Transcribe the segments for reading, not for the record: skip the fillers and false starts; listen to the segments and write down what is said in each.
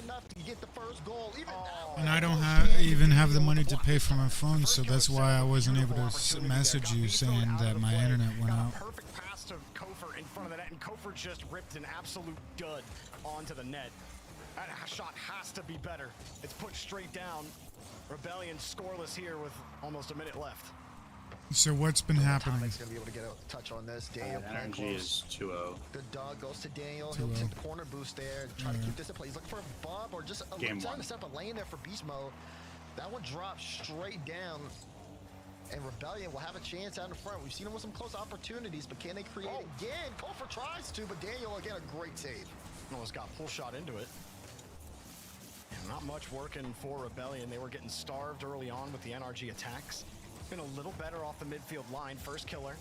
enough to get the first goal. Even and I don't even have the money to pay for my phone, so that's why I wasn't able to message you saying that my internet went out. Perfect pass to Kofer in front of the net, and Kofer just ripped an absolute dud onto the net. That shot has to be better. It's put straight down. Rebellion scoreless here with almost a minute left. So what's been happening? Tomic's gonna be able to get a touch on this. Daniel Energy is 2-0. Good dog goes to Daniel. He'll take the corner boost there. Try to keep this in play. He's looking for a bump or just trying to set up a lane there for beast mode. That one drops straight down. And Rebellion will have a chance out in front. We've seen him with some close opportunities, but can they create again? Kofer tries to, but Daniel again a great save. Almost got pull shot into it. And not much working for Rebellion. They were getting starved early on with the NRG attacks. Been a little better off the midfield line. First killer.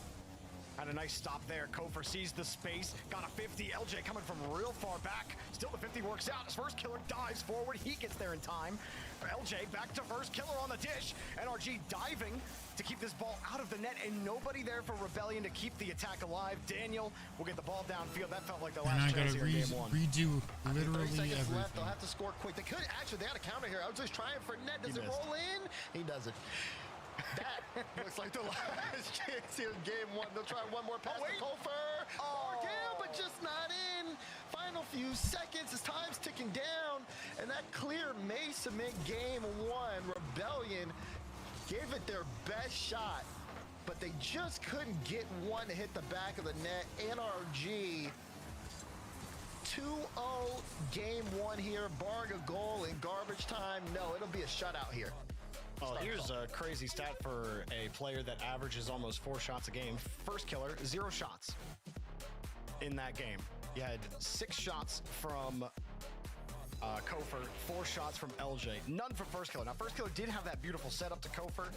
Had a nice stop there. Kofer sees the space. Got a 50. LJ coming from real far back. Still the 50 works out. His first killer dives forward. He gets there in time. LJ back to first killer on the dish. NRG diving to keep this ball out of the net, and nobody there for Rebellion to keep the attack alive. Daniel will get the ball downfield. That felt like the last chance here in game one. Redo literally everything. Left. They'll have to score quick. They could actually. They had a counter here. I was just trying for net. Does it roll in? He doesn't. That looks like the last chance here in game one. They'll try one more pass to Kofer. More kill, but just not in. Final few seconds as time's ticking down. And that clear may cement game one. Rebellion gave it their best shot, but they just couldn't get one to hit the back of the net. NRG 2-0 game one here, barring a goal in garbage time. No, it'll be a shutout here. Well, here's a crazy stat for a player that averages almost 4 shots a game. First killer, 0 shots in that game. You had 6 shots from Kofer, 4 shots from LJ, none from first killer. Now, first killer did have that beautiful setup to Kofer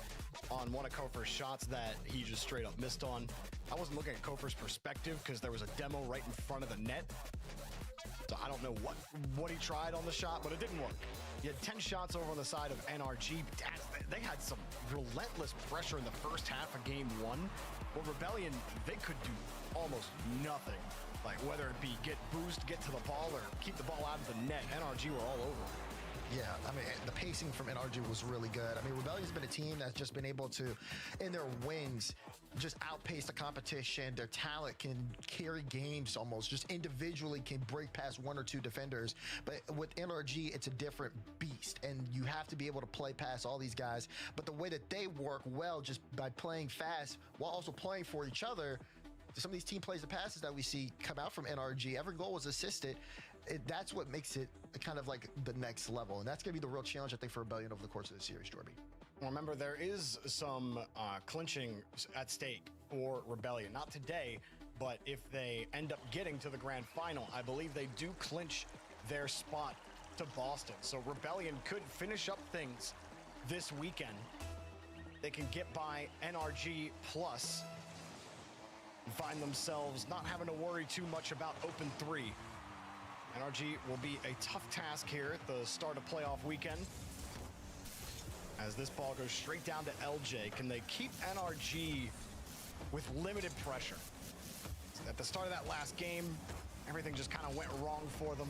on one of Kofer's shots that he just straight up missed on. I wasn't looking at Kofer's perspective because there was a demo right in front of the net. So I don't know what he tried on the shot, but it didn't work. He had 10 shots over on the side of NRG. They had some relentless pressure in the first half of game one. Well, Rebellion, they could do almost nothing. Like whether it be get boost, get to the ball, or keep the ball out of the net. NRG were all over. Yeah, I mean, the pacing from NRG was really good. I mean, Rebellion's been a team that's just been able to, in their wins, just outpace the competition. Their talent can carry games almost, just individually can break past 1 or 2 defenders. But with NRG, it's a different beast, and you have to be able to play past all these guys. But the way that they work well, just by playing fast while also playing for each other, some of these team plays and passes that we see come out from NRG, every goal was assisted. That's what makes it kind of like the next level. And that's going to be the real challenge, I think, for Rebellion over the course of the series, Jorby. Remember, there is some clinching at stake for Rebellion. Not today, but if they end up getting to the grand final, I believe they do clinch their spot to Boston. So Rebellion could finish up things this weekend. They can get by NRG plus and find themselves not having to worry too much about open 3. NRG will be a tough task here at the start of playoff weekend. As this ball goes straight down to LJ, can they keep NRG with limited pressure? At the start of that last game, everything just kind of went wrong for them.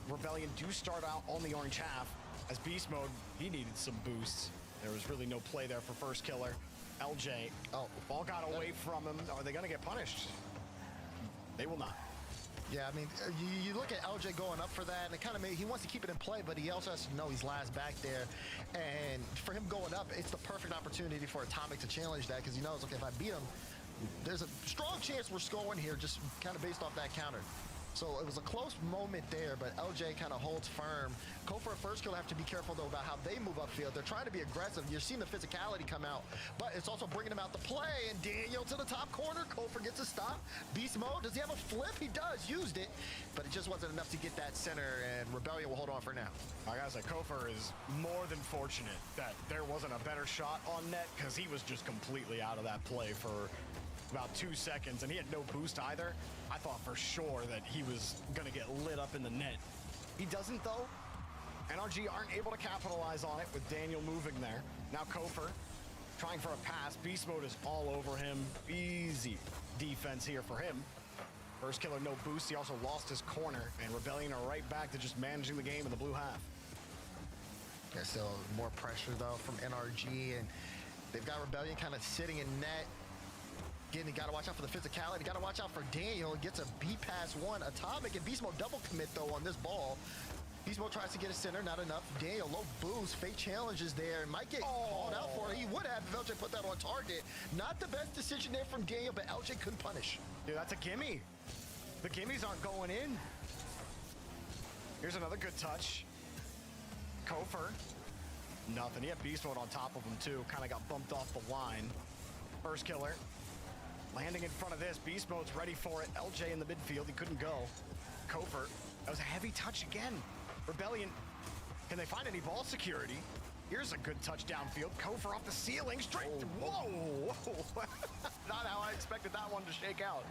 Rebellion do start out on the orange half. As beast mode, he needed some boosts. There was really no play there for first killer. LJ, ball got away from him. Are they going to get punished? They will not. Yeah, I mean, you look at LJ going up for that, and it kind of he wants to keep it in play, but he also has to know he's last back there. And for him going up, it's the perfect opportunity for Atomic to challenge that, because he knows, okay, if I beat him, there's a strong chance we're scoring here, just kind of based off that counter. So it was a close moment there, but LJ kind of holds firm. Kofer and first kill have to be careful, though, about how they move upfield. They're trying to be aggressive. You're seeing the physicality come out, but it's also bringing them out to play. And Daniel to the top corner. Kofer gets a stop. Beast mode. Does he have a flip? He does. Used it, but it just wasn't enough to get that center, and Rebellion will hold on for now. I gotta say, Kofer is more than fortunate that there wasn't a better shot on net, because he was just completely out of that play for about 2 seconds, and he had no boost either. I thought for sure that he was gonna get lit up in the net. He doesn't, though. NRG aren't able to capitalize on it with Daniel moving there. Now Kofer trying for a pass. Beast mode is all over him. Easy defense here for him. First killer, no boost. He also lost his corner, and Rebellion are right back to just managing the game in the blue half. Yeah, still more pressure though from NRG, and they've got Rebellion kind of sitting in net. Again, you got to watch out for the physicality. Got to watch out for Daniel. He gets a beat pass one. Atomic and Beast Mode double commit though on this ball. Beast Mode tries to get a center, not enough. Daniel, low boost, fake challenges there. Might get called out for it. He would have if LJ put that on target. Not the best decision there from Daniel, but LJ couldn't punish. Dude, that's a gimme. The gimmies aren't going in. Here's another good touch. Kofer. Nothing. He had Beast Mode on top of him too. Kind of got bumped off the line. First killer. Landing in front of this. Beast Mode's ready for it. LJ in the midfield. He couldn't go. Kofer. That was a heavy touch again. Rebellion. Can they find any ball security? Here's a good touch downfield. Kofer off the ceiling. Straight. Whoa. Not how I expected that one to shake out.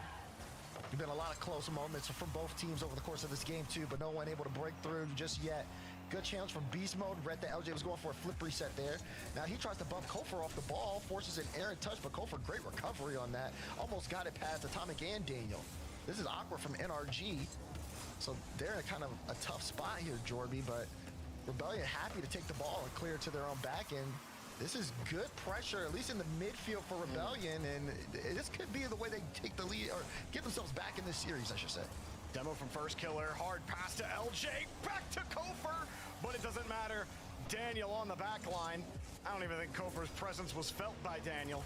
There's been a lot of close moments from both teams over the course of this game too, but no one able to break through just yet. Good challenge from Beast Mode. Read that LJ was going for a flip reset there. Now he tries to bump Kofer off the ball, forces an errant touch, but Kofer, great recovery on that. Almost got it past Atomic and Daniel. This is awkward from NRG. So they're in kind of a tough spot here, Jorby, but Rebellion happy to take the ball and clear it to their own back end. This is good pressure, at least in the midfield for Rebellion, and this could be the way they take the lead, or get themselves back in this series, I should say. Demo from First Killer, hard pass to LJ, back to Kofer, but it doesn't matter. Daniel on the back line. I don't even think Kofer's presence was felt by Daniel.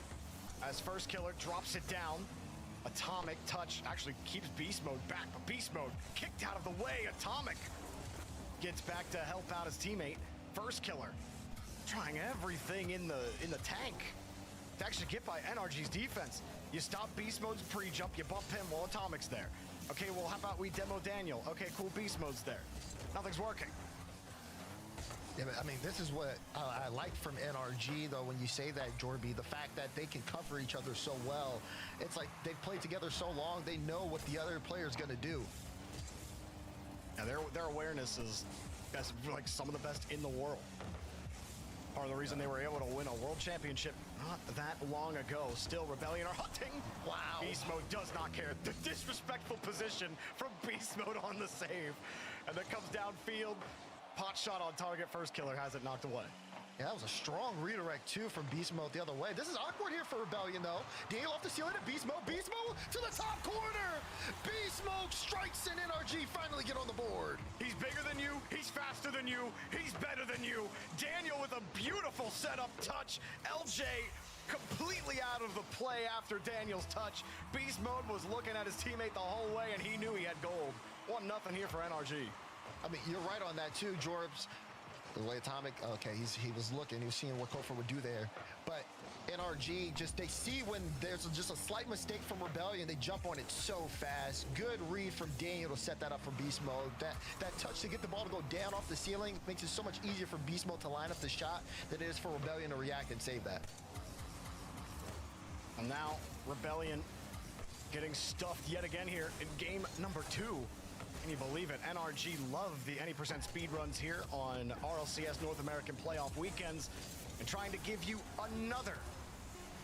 As First Killer drops it down, Atomic touch actually keeps Beast Mode back, but Beast Mode kicked out of the way. Atomic gets back to help out his teammate. First Killer trying everything in the tank to actually get by NRG's defense. You stop Beast Mode's pre-jump, you bump him while Atomic's there. Okay, well, how about we demo Daniel? Okay, cool, Beast Mode's there. Nothing's working. Yeah, but I mean, this is what I like from NRG, though, when you say that, Jorby, the fact that they can cover each other so well. It's like they've played together so long, they know what the other player's going to do. Yeah, their awareness is best, like some of the best in the world. Part of the reason they were able to win a world championship not that long ago. Still, Rebellion are hunting. Wow. Beast Mode does not care. The disrespectful position from Beast Mode on the save. And that comes downfield. Pot shot on target. First Killer has it knocked away. Yeah, that was a strong redirect, too, from Beast Mode the other way. This is awkward here for Rebellion, though. Daniel off the ceiling to Beast Mode. Beast Mode to the top corner. Beast Mode strikes, and NRG finally get on the board. He's bigger than you. He's faster than you. He's better than you. Daniel with a beautiful setup touch. LJ completely out of the play after Daniel's touch. Beast Mode was looking at his teammate the whole way, and he knew he had gold. 1-0 here for NRG. I mean, you're right on that, too, Jorbs. The way Atomic, okay, he was looking, he was seeing what Kofer would do there. But NRG, they see when there's just a slight mistake from Rebellion, they jump on it so fast. Good read from Daniel to set that up for Beast Mode. That touch to get the ball to go down off the ceiling makes it so much easier for Beast Mode to line up the shot than it is for Rebellion to react and save that. And now, Rebellion getting stuffed yet again here in game number 2. Can you believe it? NRG love the any percent speed runs here on RLCS North American playoff weekends and trying to give you another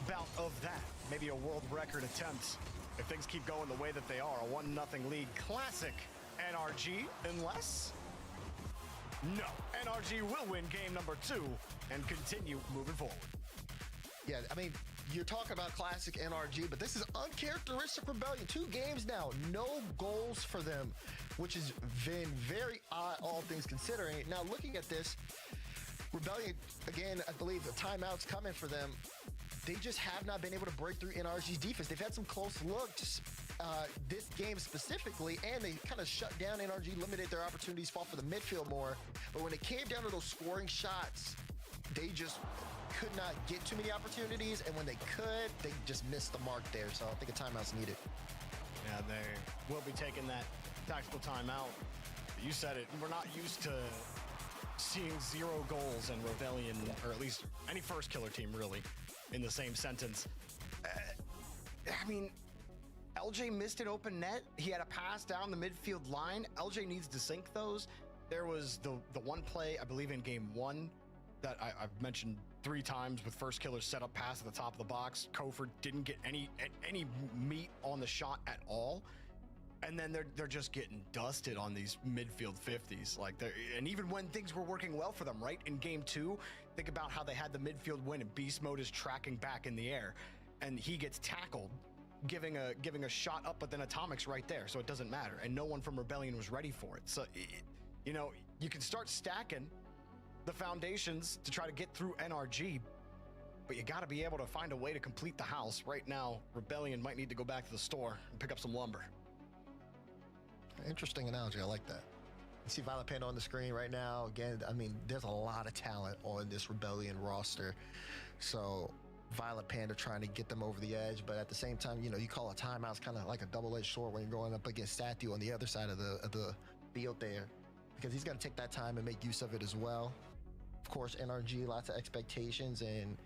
bout of that. Maybe a world record attempt if things keep going the way that they are. A 1-0 lead. Classic NRG, unless... No, NRG will win game number 2 and continue moving forward. Yeah, I mean, you're talking about classic NRG, but this is uncharacteristic Rebellion. 2 games now, no goals for them, which has been very odd, all things considering. Now, looking at this, Rebellion, again, I believe the timeout's coming for them. They just have not been able to break through NRG's defense. They've had some close looks this game specifically, and they kind of shut down NRG, limited their opportunities, fought for the midfield more. But when it came down to those scoring shots, they just could not get too many opportunities, and when they could, they just missed the mark there. So I think a timeout's needed. Yeah, they will be taking that tactical timeout. You said it. We're not used to seeing 0 goals in Rebellion, or at least any First Killer team, really, in the same sentence. I mean, LJ missed an open net. He had a pass down the midfield line. LJ needs to sink those. There was the one play, I believe, in game 1 that I've mentioned 3 times with First Killer's setup pass at the top of the box. Kofer didn't get any meat on the shot at all. And then they're just getting dusted on these midfield 50s. And even when things were working well for them, right? In game 2, think about how they had the midfield win and beast mode is tracking back in the air and he gets tackled, giving a shot up, but then Atomic's right there, so it doesn't matter. And no one from Rebellion was ready for it. So, you know, you can start stacking the foundations to try to get through NRG, but you got to be able to find a way to complete the house. Right now, Rebellion might need to go back to the store and pick up some lumber. Interesting analogy. I like that. You see Violet Panda on the screen right now. Again, I mean, there's a lot of talent on this Rebellion roster. So Violet Panda trying to get them over the edge, but at the same time, you know, you call a timeout, it's kind of like a double-edged sword when you're going up against Statue on the other side of the field there, because he's going to take that time and make use of it as well. Of course, NRG, lots of expectations, and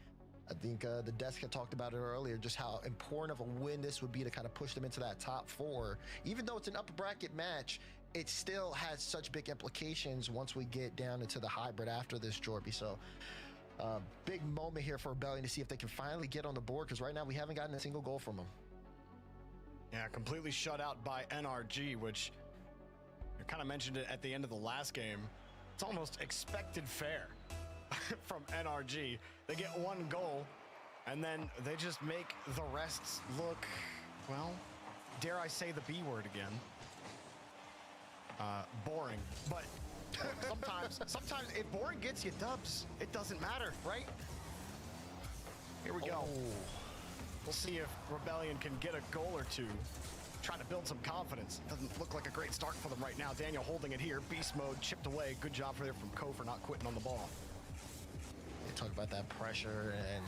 I think the desk had talked about it earlier, just how important of a win this would be to kind of push them into that top 4. Even though it's an upper bracket match, it still has such big implications once we get down into the hybrid after this, Jorby. So big moment here for Rebellion to see if they can finally get on the board, because right now we haven't gotten a single goal from them. Yeah, completely shut out by NRG, which I kind of mentioned it at the end of the last game. It's almost expected fare from NRG. They get 1 goal, and then they just make the rest look, well, dare I say the B word again, boring. But sometimes if boring gets you dubs, it doesn't matter, right? Here we go. We'll see if Rebellion can get a goal or two, try to build some confidence. Doesn't look like a great start for them right now. Daniel holding it here, beast mode, chipped away. Good job for there from Ko for not quitting on the ball. They talk about that pressure, and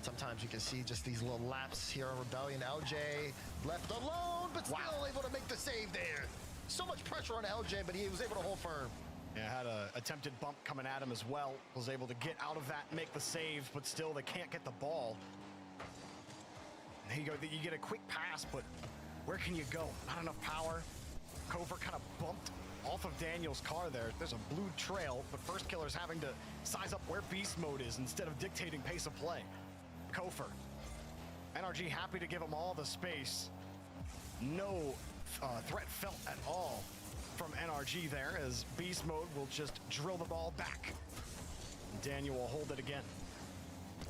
sometimes you can see just these little laps here on Rebellion. LJ left alone, but still able to make the save there. So much pressure on LJ, but he was able to hold firm. Yeah, had a attempted bump coming at him as well. Was able to get out of that, make the save, but still they can't get the ball. There you go, you get a quick pass, but where can you go? Not enough power. Kofer kind of bumped off of Daniel's car there. There's a blue trail, but First Killer's having to size up where beast mode is instead of dictating pace of play. Kofer. NRG happy to give him all the space. No threat felt at all from NRG there, as beast mode will just drill the ball back. Daniel will hold it again.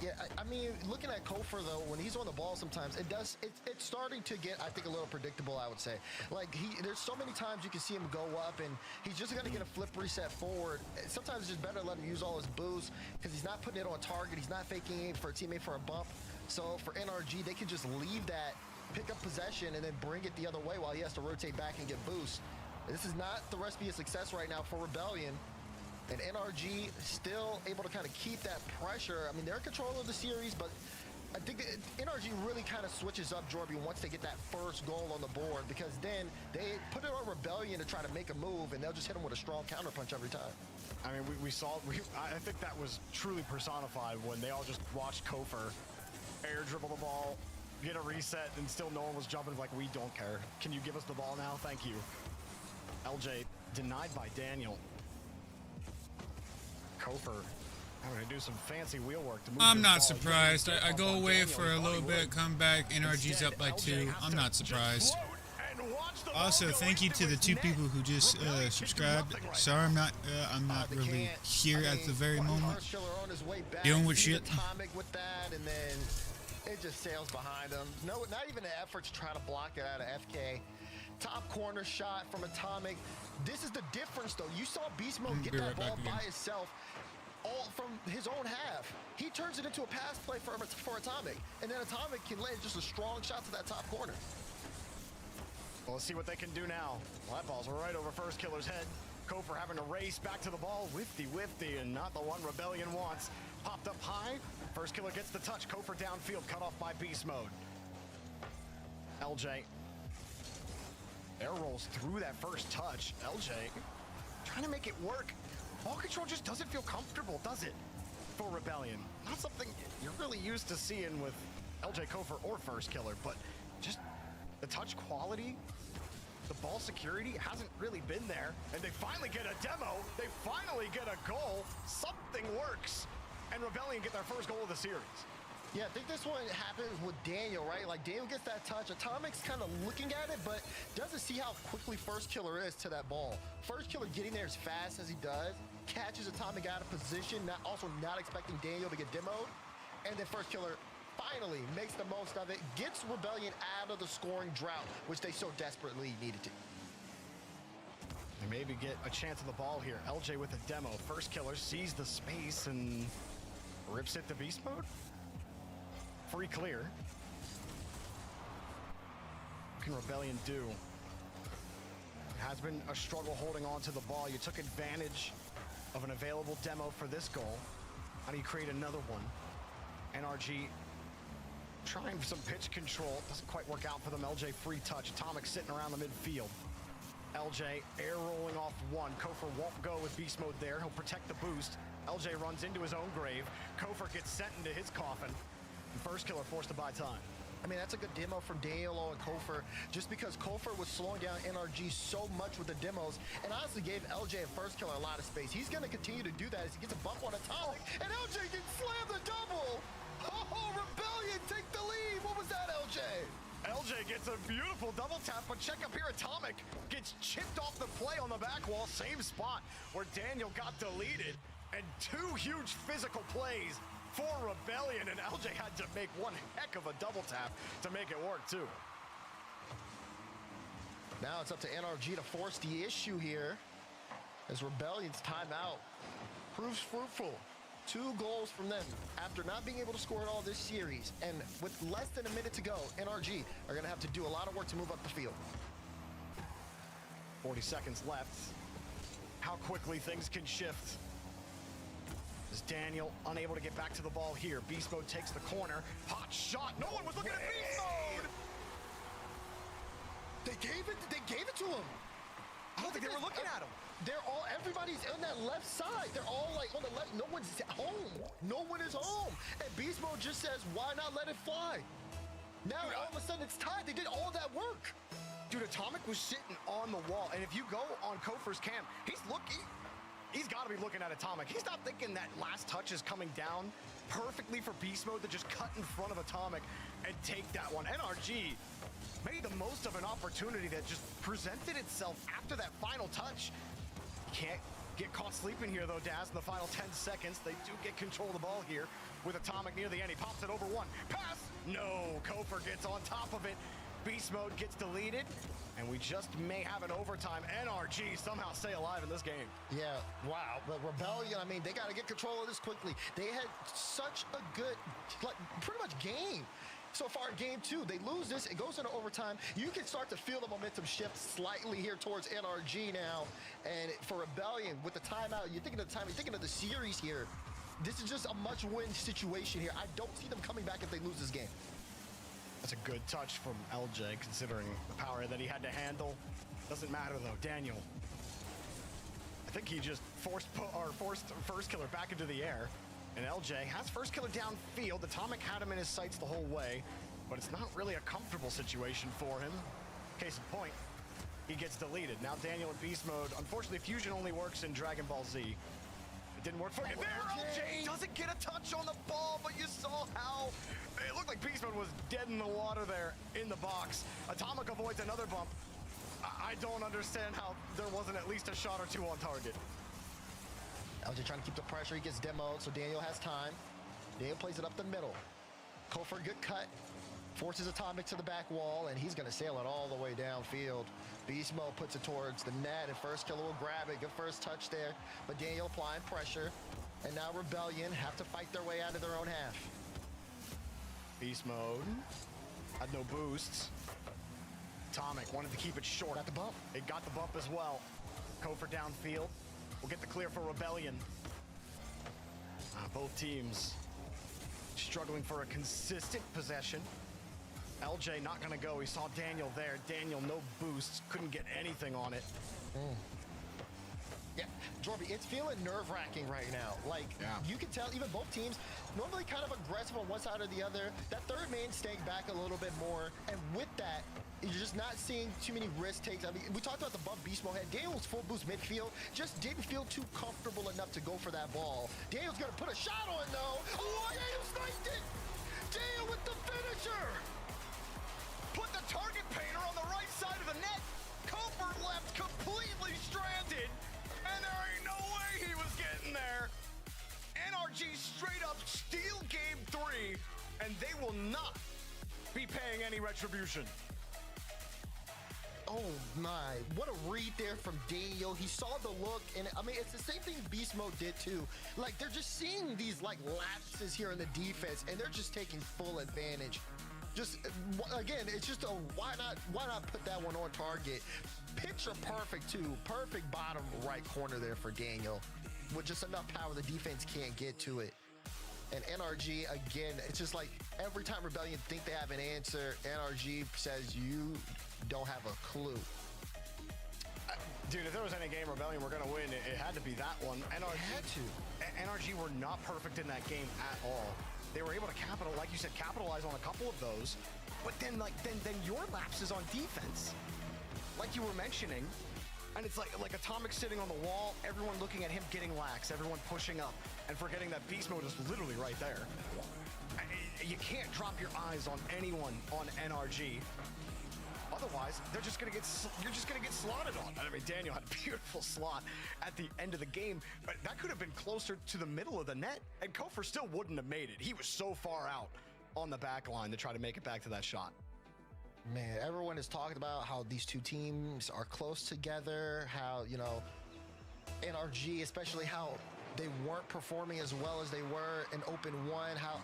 Yeah, I mean, looking at Kofer though, when he's on the ball, sometimes it's starting to get, I think, a little predictable. I would say, like there's so many times you can see him go up, and he's just gonna get a flip reset forward. Sometimes it's just better to let him use all his boost, because he's not putting it on target. He's not faking it for a teammate for a bump. So for NRG, they can just leave that, pick up possession, and then bring it the other way while he has to rotate back and get boost. This is not the recipe of success right now for Rebellion. And NRG still able to kind of keep that pressure. I mean, they're in control of the series, but I think that NRG really kind of switches up Jorby once they get that first goal on the board, because then they put it on Rebellion to try to make a move, and they'll just hit them with a strong counterpunch every time. I mean, I think that was truly personified when they all just watched Kofer air dribble the ball, get a reset, and still no one was jumping. Like, we don't care. Can you give us the ball now? Thank you. LJ denied by Daniel. Kofer having to do some fancy wheel work to move. I'm not surprised. I go away for a little bit, come back, NRG's up by 2. I'm not surprised. Also, thank you to the 2 people who just subscribed. Sorry, I'm not really here at the very moment, dealing with shit. With that, and then it just sails behind him. No, not even an effort to try to block it out of FK. Top corner shot from Atomic. This is the difference, though. You saw Beast Mode get that ball by himself, all from his own half. He turns it into a pass play for Atomic, and then Atomic can land just a strong shot to that top corner. Well, let's see what they can do now. Well, that ball's right over First Killer's head. Kofer having to race back to the ball. Whifty, and not the one Rebellion wants. Popped up high. First Killer gets the touch. Kofer downfield, cut off by Beast Mode. LJ. Air rolls through that first touch. LJ trying to make it work. Ball control just doesn't feel comfortable, does it, for Rebellion? Not something you're really used to seeing with LJ Kofer or First Killer, but just the touch quality, the ball security hasn't really been there. And they finally get a demo. They finally get a goal. Something works. And Rebellion get their first goal of the series. Yeah, I think this one happens with Daniel, right? Like, Daniel gets that touch. Atomic's kind of looking at it, but doesn't see how quickly First Killer is to that ball. First Killer getting there as fast as he does, catches Atomic out of position, also not expecting Daniel to get demoed. And then First Killer finally makes the most of it, gets Rebellion out of the scoring drought, which they so desperately needed to. They maybe get a chance of the ball here. LJ with a demo. First Killer sees the space and rips it to beast mode. Free clear. What can Rebellion do? It has been a struggle holding on to the ball. You took advantage of an available demo for this goal. How do you create another one? NRG trying some pitch control. Doesn't quite work out for them. LJ free touch. Atomic sitting around the midfield. LJ air rolling off one. Kofor won't go with beast mode there. He'll protect the boost. LJ runs into his own grave. Kofor gets sent into his coffin. And First Killer forced to buy time. I mean, that's a good demo from Daniel and Kofor, just because Kofor was slowing down NRG so much with the demos, and honestly gave LJ and First Killer a lot of space. He's going to continue to do that as he gets a bump on Atomic, and LJ can slam the double! Oh, Rebellion take the lead! What was that, LJ? LJ gets a beautiful double tap, but check up here, Atomic gets chipped off the play on the back wall, same spot where Daniel got deleted, and two huge physical plays for Rebellion, and LJ had to make one heck of a double tap to make it work too. Now it's up to NRG to force the issue here as Rebellion's timeout proves fruitful. 2 goals from them after not being able to score at all this series, and with less than a minute to go, NRG are going to have to do a lot of work to move up the field. 40 seconds left. How quickly things can shift. Is Daniel unable to get back to the ball here? Beast mode takes the corner. Hot shot. No one was looking at beast mode. They gave it to him. I don't think they were looking at him. Everybody's on that left side. They're all like on the left. No one's home. No one is home. And Beast Mode just says, why not let it fly? Now all of a sudden it's tied. They did all that work. Dude, Atomic was sitting on the wall. And if you go on Kofor's cam, he's got to be looking at Atomic. He's not thinking that last touch is coming down perfectly for Beast Mode to just cut in front of Atomic and take that one. NRG made the most of an opportunity that just presented itself after that final touch. Can't get caught sleeping here though, Daz, in the final 10 seconds. They do get control of the ball here with Atomic near the end. He pops it over one. Pass! No, Kofor gets on top of it. Beast mode gets deleted, and we just may have an overtime. NRG somehow stay alive in this game. Yeah, wow. But Rebellion, I mean, they got to get control of this quickly. They had such a good, like, pretty much game so far in game 2. They lose this, it goes into overtime. You can start to feel the momentum shift slightly here towards NRG now. And for Rebellion, with the timeout, you're thinking of the time, you're thinking of the series here. This is just a much-win situation here. I don't see them coming back if they lose this game. That's a good touch from LJ, considering the power that he had to handle. Doesn't matter, though. Daniel, I think he just forced First Killer back into the air. And LJ has First Killer downfield. Atomic had him in his sights the whole way, but it's not really a comfortable situation for him. Case in point, he gets deleted. Now Daniel in beast mode. Unfortunately, fusion only works in Dragon Ball Z. It didn't work for him. There, LJ doesn't get a touch on the ball, but you saw how it looked like beast mode was dead in the water there in the box. Atomic avoids another bump. I don't understand how there wasn't at least a shot or two on target. LJ trying to keep the pressure. He gets demoed, so Daniel has time. Daniel plays it up the middle. Kofor, good cut. Forces Atomic to the back wall, and he's going to sail it all the way downfield. Beast Mode puts it towards the net, and First Killer will grab it. Good first touch there, but Daniel applying pressure. And now Rebellion have to fight their way out of their own half. Beast Mode had no boosts. Atomic wanted to keep it short. Got the bump. It got the bump as well. Kofor downfield. We'll get the clear for Rebellion. Both teams struggling for a consistent possession. LJ not gonna go. He saw Daniel there. Daniel, no boosts. Couldn't get anything on it. Yeah, Jorby, it's feeling nerve-wracking right now. Like, you can tell even both teams normally kind of aggressive on one side or the other. That third man staying back a little bit more. And with that, you're just not seeing too many risk takes. I mean, we talked about the bump Beast Mode had. Daniel was full boost midfield. Just didn't feel too comfortable enough to go for that ball. Daniel's going to put a shot on, though. Oh, Daniel sniped it! Daniel with the finisher. Put the target painter on the right side of the net. Kofer left completely stranded, and there ain't no way he was getting there. NRG straight up steal game 3, and they will not be paying any retribution. Oh my, what a read there from Daniel. He saw the look, and I mean, it's the same thing Beast Mode did too. Like, they're just seeing these like lapses here in the defense, and they're just taking full advantage. Just, again, it's just a why not put that one on target? Picture perfect too, perfect bottom right corner there for Daniel, with just enough power the defense can't get to it. And NRG, again, it's just like every time Rebellion think they have an answer, NRG says you don't have a clue. Dude, if there was any game Rebellion were going to win, it had to be that one. NRG were not perfect in that game at all. They were able to like you said, capitalize on a couple of those. But then, then your lapses on defense, like you were mentioning, and it's like Atomic sitting on the wall, everyone looking at him getting lax, everyone pushing up, and forgetting that Beast Mode is literally right there. You can't drop your eyes on anyone on NRG. Otherwise, you're just gonna get slotted on. I mean, Daniel had a beautiful slot at the end of the game, but that could have been closer to the middle of the net, and Kofer still wouldn't have made it. He was so far out on the back line to try to make it back to that shot. Man, everyone is talking about how these two teams are close together, how, you know, NRG, especially how they weren't performing as well as they were in Open 1, how,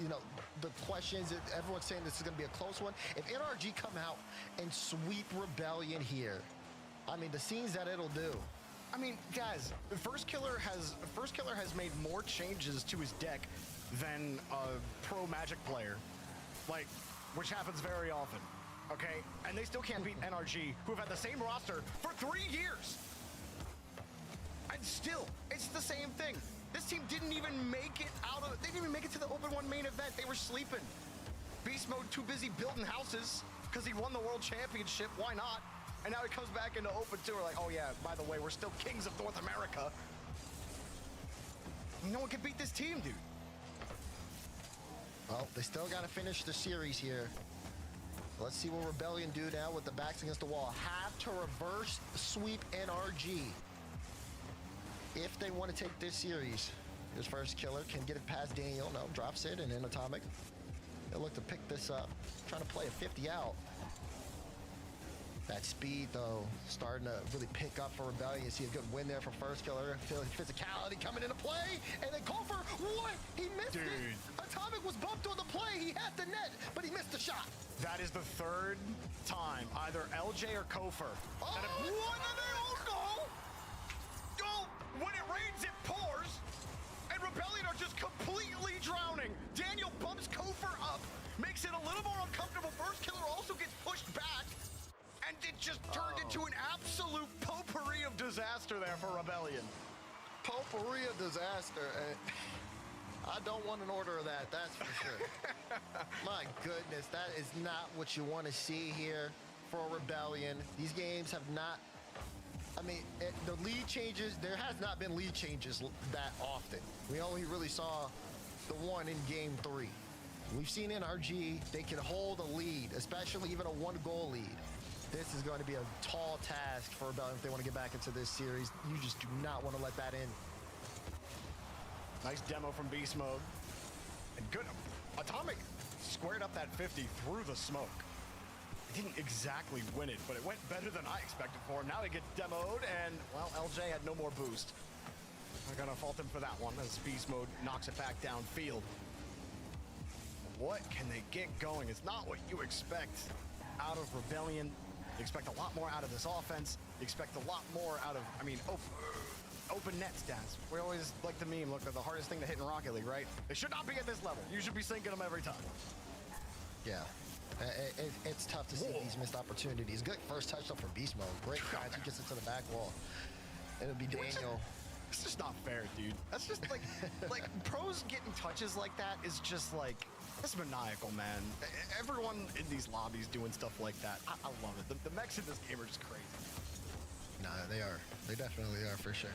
you know, the questions, everyone's saying this is going to be a close one. If NRG come out and sweep Rebellion here, I mean, the scenes that it'll do. I mean, guys, First Killer has made more changes to his deck than a pro Magic player, like, which happens very often, okay? And they still can't beat NRG, who have had the same roster for 3 years. And still, it's the same thing. This team didn't even make it they didn't even make it to the Open 1 main event. They were sleeping. Beast Mode too busy building houses because he won the World Championship. Why not? And now he comes back into Open 2. We're like, oh yeah, by the way, we're still kings of North America. No one can beat this team, dude. Well, they still got to finish the series here. Let's see what Rebellion do now with the backs against the wall. Have to reverse sweep NRG if they want to take this series. His First Killer can get it past Daniel. No, drops it, and then Atomic. They'll look to pick this up. Trying to play a 50 out. That speed, though, starting to really pick up for Rebellion. You see a good win there for First Killer. Feeling physicality coming into play. And then Kofer, what? He missed it. Atomic was bumped on the play. He had the net, but he missed the shot. That is the third time, either LJ or Kofer. Oh, that have, what? No! Oh, when it rains, it pours. And Rebellion are just completely drowning. Daniel bumps Kofer up, makes it a little more uncomfortable. First Killer also gets pushed back. And it just turned into an absolute potpourri of disaster there for Rebellion. Potpourri of disaster. I don't want an order of that, that's for sure. My goodness, that is not what you want to see here for Rebellion. These games have not, I mean, the lead changes, there has not been lead changes that often. We only really saw the one in Game 3. We've seen NRG, they can hold a lead, especially even a 1-goal lead. This is going to be a tall task for Rebellion if they want to get back into this series. You just do not want to let that in. Nice demo from Beast Mode. And good. Atomic squared up that 50 through the smoke. He didn't exactly win it, but it went better than I expected for him. Now he gets demoed, and, well, LJ had no more boost. I'm going to fault him for that one as Beast Mode knocks it back downfield. What can they get going? It's not what you expect out of Rebellion. You expect a lot more out of this offense. You expect a lot more out of, I mean, open net stats. We always like the meme, look, they're the hardest thing to hit in Rocket League, right? They should not be at this level. You should be sinking them every time. Yeah, it's tough to see these missed opportunities. Good first touchdown for Beast Mode. Great catch, he gets it to the back wall. It'll be Daniel. It's just not fair, dude. That's just like, like pros getting touches like that is just like, it's maniacal, man. Everyone in these lobbies doing stuff like that. I love it. The mechs in this game are just crazy. Nah, they are. They definitely are, for sure.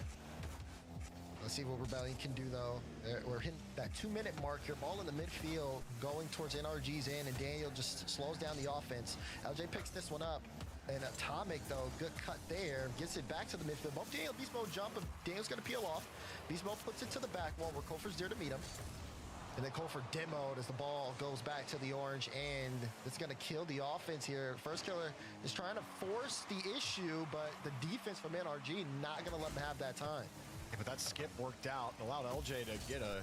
Let's see what Rebellion can do, though. We're hitting that 2-minute mark here. Ball in the midfield going towards NRG's end, and Daniel just slows down the offense. LJ picks this one up. And Atomic, though, good cut there. Gets it back to the midfield. Both Daniel and Beast Mode jump, and Daniel's going to peel off. Beast Mode puts it to the back wall where Kofor's there to meet him. And then Kofor demoed as the ball goes back to the orange end. It's going to kill the offense here. First Killer is trying to force the issue, but the defense from NRG not going to let him have that time. Yeah, but that skip worked out. Allowed LJ to get a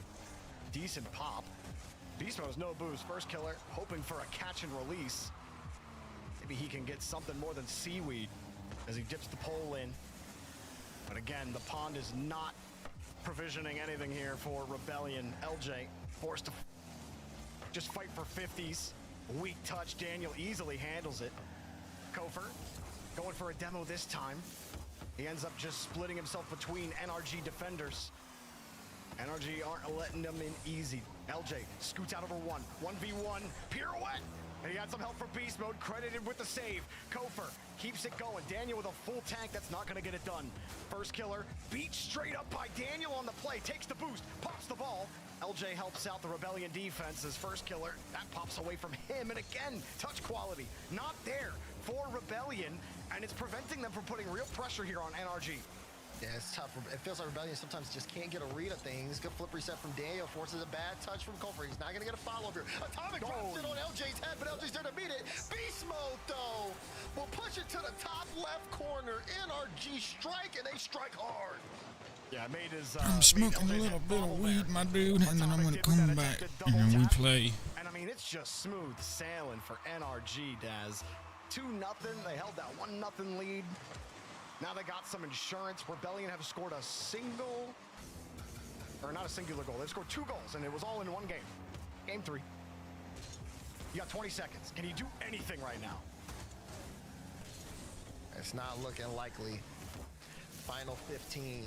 decent pop. Beast Mode's no boost. First Killer hoping for a catch and release. Maybe he can get something more than seaweed as he dips the pole in. But again, the pond is not provisioning anything here for Rebellion. LJ forced to just fight for 50s. Weak touch. Daniel easily handles it. Kofor going for a demo this time. He ends up just splitting himself between NRG defenders. NRG aren't letting him in easy. LJ scoots out over one. 1v1 pirouette. And he had some help from Beast Mode, credited with the save. Kofor keeps it going. Daniel with a full tank, that's not gonna get it done. First Killer beat straight up by Daniel on the play, takes the boost, pops the ball. LJ helps out the Rebellion defense as First Killer, that pops away from him. And again, touch quality, not there for Rebellion, and it's preventing them from putting real pressure here on NRG. Yeah, it's tough. It feels like Rebellion sometimes just can't get a read of things. Good flip reset from Daniel, forces a bad touch from Kofor. He's not going to get a follow here. Atomic drops it on LJ's head, but LJ's there to beat it. Beast Mode, though, will push it to the top left corner. NRG strike, and they strike hard. Yeah, made his. I'm smoking a little bit of weed, my dude, and then I'm going to come back and then we play. And I mean, it's just smooth sailing for NRG, Daz. 2-0. They held that 1-0 lead. Now they got some insurance. Rebellion have scored a single, or not a singular goal. They've scored 2 goals, and it was all in one game. Game 3. You got 20 seconds. Can you do anything right now? It's not looking likely. Final 15.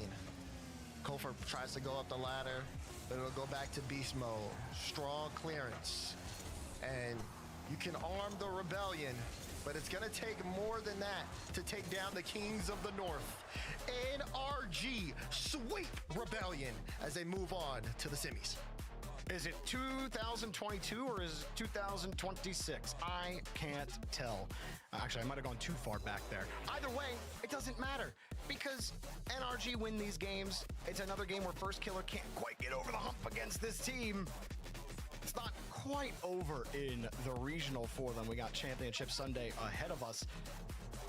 Kofor tries to go up the ladder, but it'll go back to Beast Mode. Strong clearance. And you can arm the Rebellion, but it's going to take more than that to take down the Kings of the North. NRG sweep Rebellion as they move on to the semis. Is it 2022 or is it 2026? I can't tell. Actually, I might have gone too far back there. Either way, it doesn't matter because NRG win these games. It's another game where First Killer can't quite get over the hump against this team. It's not quite over in the regional for them. We got Championship Sunday ahead of us.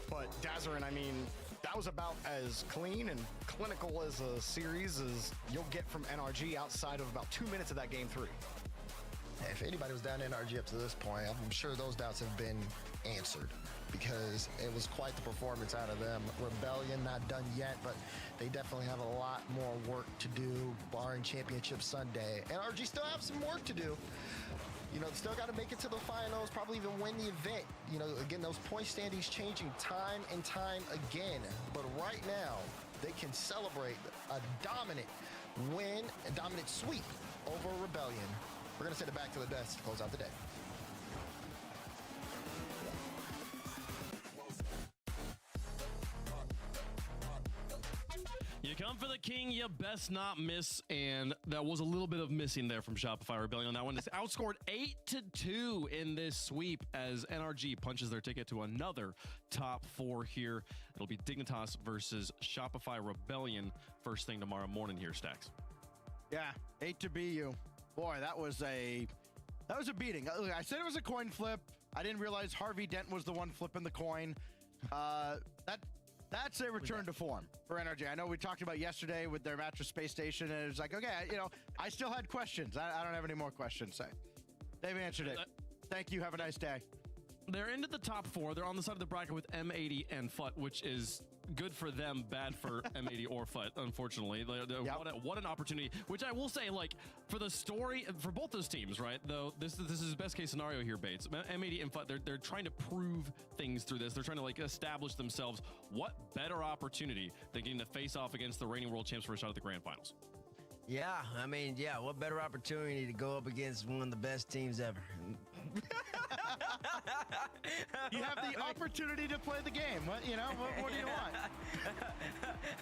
But Dazarin, I mean, that was about as clean and clinical as a series as you'll get from NRG outside of about 2 minutes of that game 3. If anybody was down to NRG up to this point, I'm sure those doubts have been answered because it was quite the performance out of them. Rebellion not done yet, but they definitely have a lot more work to do, barring Championship Sunday. NRG still have some work to do. You know, still got to make it to the finals, probably even win the event. You know, again, those point standings changing time and time again. But right now, they can celebrate a dominant win, a dominant sweep over Rebellion. We're going to send it back to the best to close out the day. You come for the king, you best not miss, and that was a little bit of missing there from Shopify Rebellion on that one. It's outscored 8-2 in this sweep as NRG punches their ticket to another top 4 here. It'll be Dignitas versus Shopify Rebellion first thing tomorrow morning here, Stacks. Yeah, 8 to BU. Boy, that was a beating. I said it was a coin flip. I didn't realize Harvey Dent was the one flipping the coin. That's a return to form for NRG. I know we talked about yesterday with their match with Space Station, and it was like, okay, you know, I still had questions. I don't have any more questions. So they've answered it. Thank you. Have a nice day. They're into the top 4. They're on the side of the bracket with M80 and FUT, which is good for them, bad for M80 or FUT, unfortunately. What an opportunity, which I will say, like, for the story, for both those teams, right, though, this is best case scenario here, Bates. M80 and FUT, they're trying to prove things through this. They're trying to, like, establish themselves. What better opportunity than getting to face off against the reigning world champs for a shot at the grand finals? Yeah, I mean, yeah, what better opportunity to go up against one of the best teams ever? You have the opportunity to play the game. What do you want?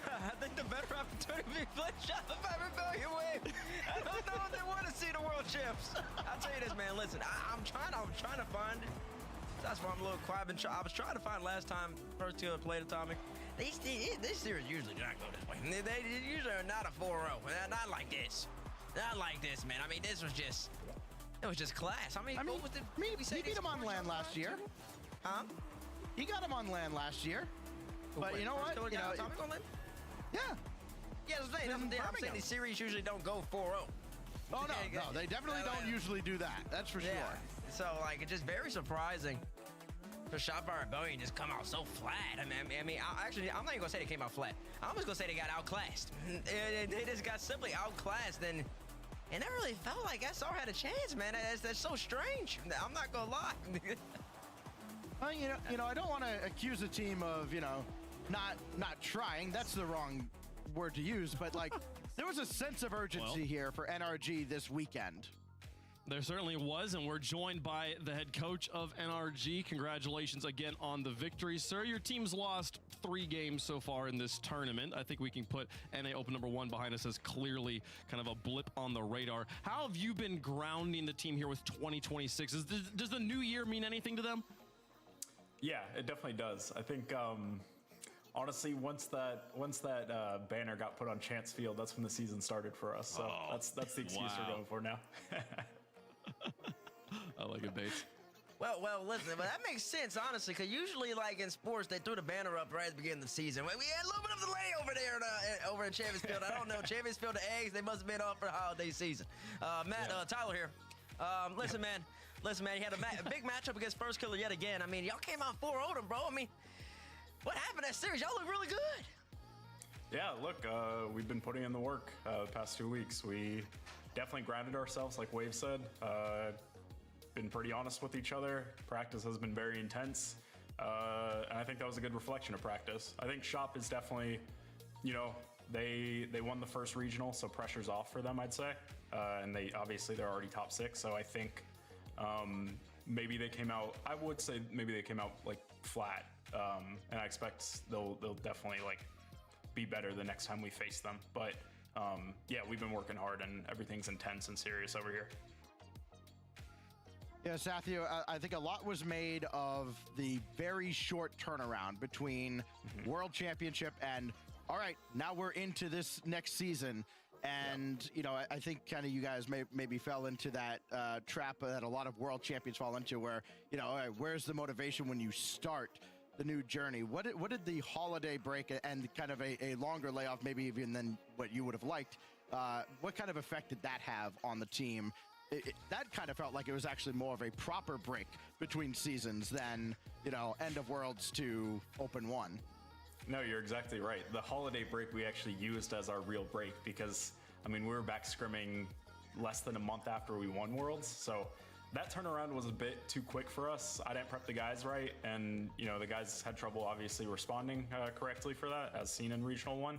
I think the better opportunity would be play Shop by Rebellion win. I don't know if they want to see the world champs. I'll tell you this, man. Listen, I'm trying to find it. That's why I'm a little quiet. I was trying to find last time first team that played Atomic. This series usually do not go this way. They usually are not a 4-0. Not like this. Not like this, man. I mean, this was just. It was just class. I mean, he beat him on land last year. Huh? He got him on land last year. But you know what? Atomic on land? Yeah. Yeah, I'm saying these series usually don't go 4-0. Oh, no, they definitely don't usually do that. That's for sure. So, like, it's just very surprising for Shot by Rebellion just come out so flat. I'm not even going to say they came out flat. I'm just going to say they got outclassed. They just got simply outclassed, and it never really felt like SR had a chance, man. That's so strange. I'm not going to lie. I don't want to accuse a team of, not trying. That's the wrong word to use, but, like, there was a sense of urgency here for NRG this weekend. There certainly was, and we're joined by the head coach of NRG. Congratulations again on the victory, sir. Your team's lost 3 games so far in this tournament. I think we can put NA Open number 1 behind us as clearly kind of a blip on the radar. How have you been grounding the team here with 2026? Does the new year mean anything to them? Yeah, it definitely does. I think, honestly, once that banner got put on Chance Field, that's when the season started for us. So that's the excuse we're going for now. I like it, Bates. Well, listen, but that makes sense, honestly, because usually, like in sports, they threw the banner up right at the beginning of the season. We had a little bit of delay over there, over in Champions Field. I don't know, Champions Field, the eggs, they must have been off for the holiday season. Tyler here. Listen, man, you had a big matchup against First Killer yet again. I mean, y'all came out 4-0, bro. I mean, what happened that series? Y'all look really good. Yeah, look, we've been putting in the work the past 2 weeks. We definitely grounded ourselves, like Wave said. Been pretty honest with each other. Practice has been very intense. And I think that was a good reflection of practice. I think Shop is definitely, they won the first regional, so pressure's off for them, I'd say. And they're already top 6. So I think maybe they came out, I would say maybe they came out like flat. And I expect they'll definitely like be better the next time we face them. But yeah, we've been working hard and everything's intense and serious over here. Yeah, Sathio, I think a lot was made of the very short turnaround between World Championship and, all right, now we're into this next season. And, I think kind of you guys maybe fell into that trap that a lot of world champions fall into where, all right, where's the motivation when you start the new journey? What did the holiday break and kind of a longer layoff, maybe even than what you would have liked, what kind of effect did that have on the team? That kind of felt like it was actually more of a proper break between seasons than, end of Worlds to Open 1. No, you're exactly right. The holiday break we actually used as our real break because, we were back scrimming less than a month after we won Worlds. So that turnaround was a bit too quick for us. I didn't prep the guys right. And, the guys had trouble obviously responding correctly for that, as seen in Regional 1.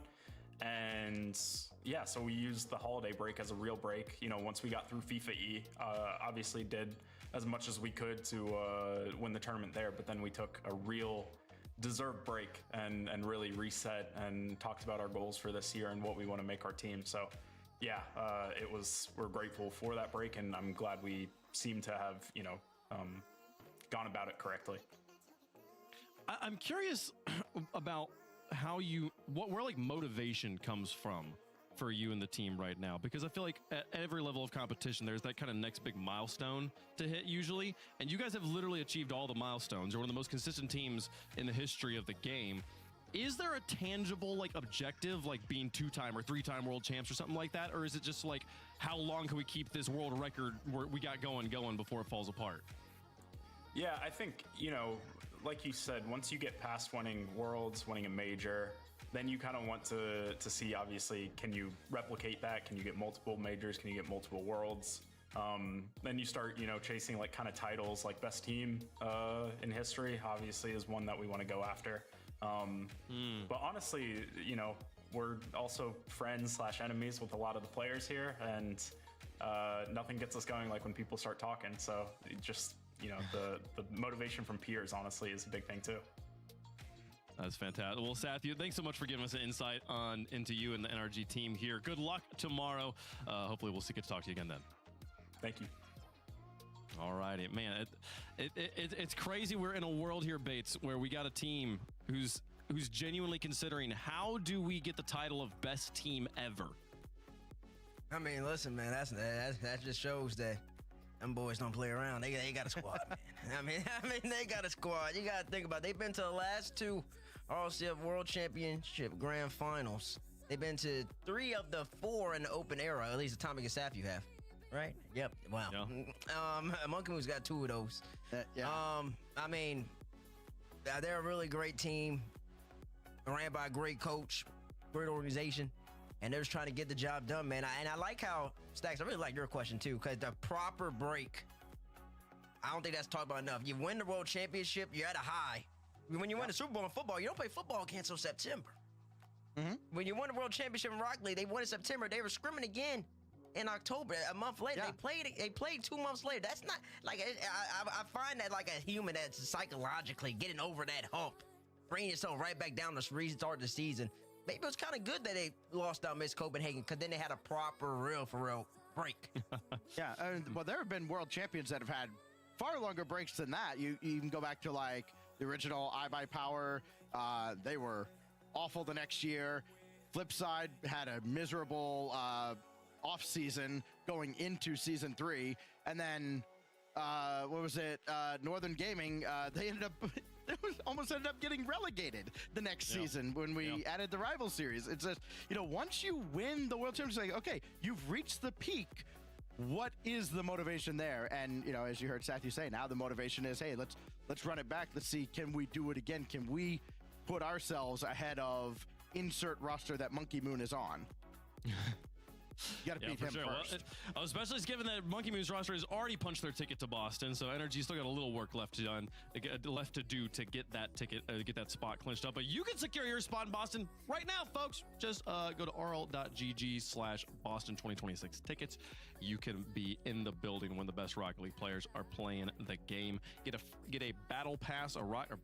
And yeah, so we used the holiday break as a real break. Once we got through FIFA E, obviously did as much as we could to win the tournament there. But then we took a real deserved break and really reset and talked about our goals for this year and what we want to make our team. So yeah, we're grateful for that break, and I'm glad we seem to have, gone about it correctly. I'm curious about where like motivation comes from for you and the team right now, because I feel like at every level of competition there's that kind of next big milestone to hit usually, and you guys have literally achieved all the milestones. You're one of the most consistent teams in the history of the game. Is there a tangible like objective, like being 2-time or 3-time world champs or something like that, or is it just like how long can we keep this world record we got going before it falls apart? Yeah, I think, like you said, once you get past winning Worlds, winning a major, then you kind of want to see, obviously, can you replicate that? Can you get multiple majors? Can you get multiple Worlds? Then you start, chasing like kind of titles like best team in history, obviously is one that we want to go after. But honestly, we're also friends/enemies with a lot of the players here, and nothing gets us going like when people start talking. So you know, the motivation from peers honestly is a big thing too. That's fantastic. Well, Seth, thanks so much for giving us an insight into you and the NRG team here. Good luck tomorrow. Hopefully, we'll get to talk to you again then. Thank you. All righty, man. It's crazy. We're in a world here, Bates, where we got a team who's genuinely considering how do we get the title of best team ever. I mean, listen, man, that just shows that them boys don't play around. They got a squad, man. I mean, they got a squad. You got to think about it. They've been to the last 2 RLCS World Championship Grand Finals. They've been to 3 of the 4 in the open era, at least Atomic and Saf you have. Right? Yep. Wow. Yeah. Monkey Moon's got 2 of those. Yeah. I mean, they're a really great team, ran by a great coach, great organization, and they're just trying to get the job done, man. And I like how, Stacks, I really like your question too, because the proper break, I don't think that's talked about enough. You win the World Championship, you're at a high. When you win the Super Bowl in football, you don't play football again until September. Mm-hmm. When you won the World Championship in Rocket League, they won in September. They were scrimming again in October, a month later. Yeah. They played 2 months later. That's not like I find that like a human that's psychologically getting over that hump, bringing yourself right back down to restart the season. Maybe it was kind of good that they lost out Miss Copenhagen, because then they had a proper real break. Yeah, well, there have been world champions that have had far longer breaks than that. You even go back to like the original iBuyPower. They were awful the next year. Flipside had a miserable off season going into season 3, and then what was it? Northern Gaming. They ended up. Almost ended up getting relegated the next season when we added the rival series. It's just, once you win the world championship, like, okay, you've reached the peak. What is the motivation there? And as you heard Sathu say, now the motivation is, hey, let's run it back. Let's see, can we do it again? Can we put ourselves ahead of insert roster that Monkey Moon is on? You got to beat him first. Well, especially given that Monkey Moon's roster has already punched their ticket to Boston, so NRG still got a little work left to do to get that ticket, get that spot clinched up. But you can secure your spot in Boston right now, folks. Just go to rl.gg/Boston 2026 tickets. You can be in the building when the best Rocket League players are playing the game. Get a battle pass, a rocket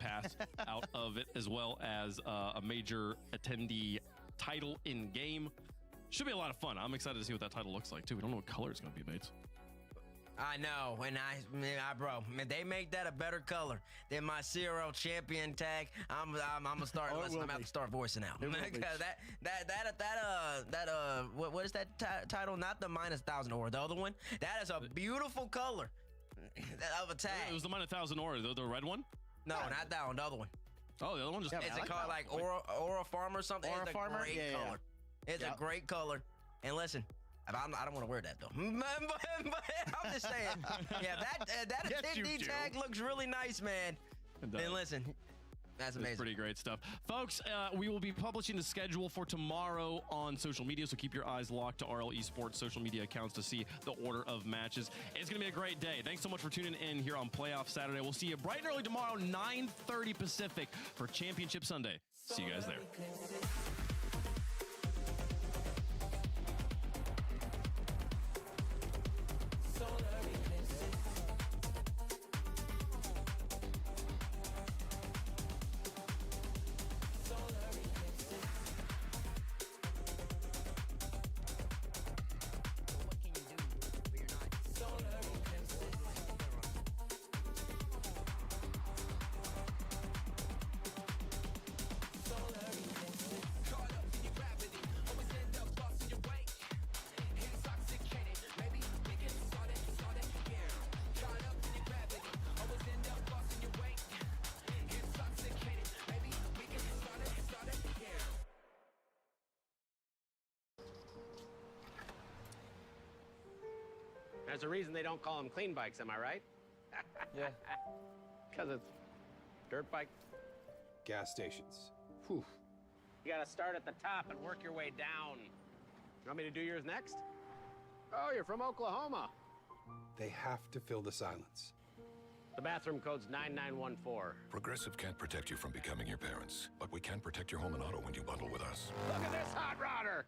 pass out of it, as well as a major attendee title in game. Should be a lot of fun. I'm excited to see what that title looks like too. We don't know what color it's going to be, Bates. I know, and bro, they make that a better color than my CRL champion tag. I'm gonna start. I'm gonna have to start voicing out because what is that title? Not the -1,000 aura, the other one. That is a beautiful color of a tag. It was the -1,000 aura, the red one. No, not that one. The other one. Oh, the other one just. Is it called like Aura Farmer or something? Aura Farmer. Great color. It's a great color. And listen, I don't want to wear that though. but I'm just saying, that attendee tag looks really nice, man. And listen, that's amazing. It's pretty great stuff. Folks, we will be publishing the schedule for tomorrow on social media, so keep your eyes locked to RL Esports social media accounts to see the order of matches. It's going to be a great day. Thanks so much for tuning in here on Playoff Saturday. We'll see you bright and early tomorrow, 9:30 Pacific, for Championship Sunday. See you guys there. There's a reason they don't call them clean bikes, am I right? Yeah. Because it's dirt bike. Gas stations. Whew. You gotta start at the top and work your way down. You want me to do yours next? Oh, you're from Oklahoma. They have to fill the silence. The bathroom code's 9914. Progressive can't protect you from becoming your parents, but we can protect your home and auto when you bundle with us. Look at this hot rodder!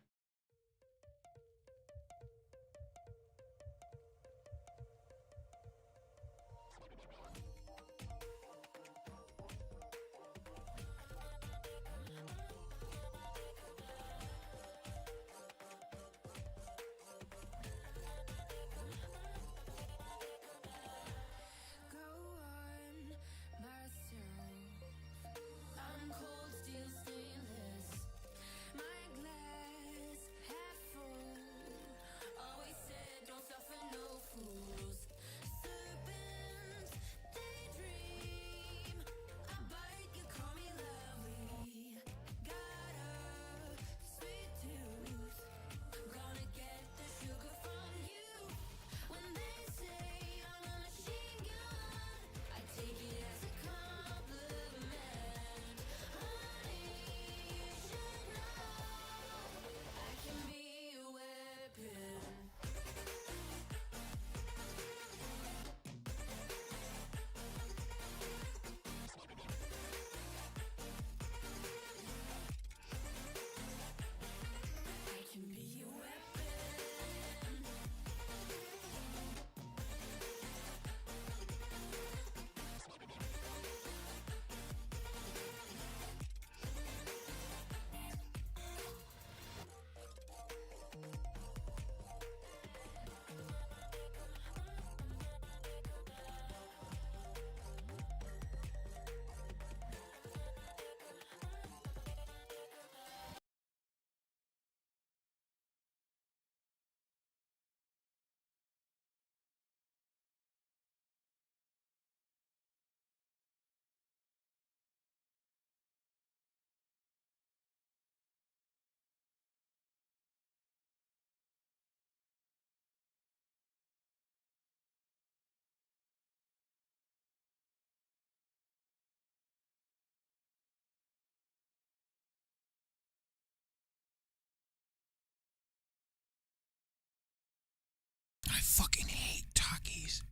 fucking hate Takis.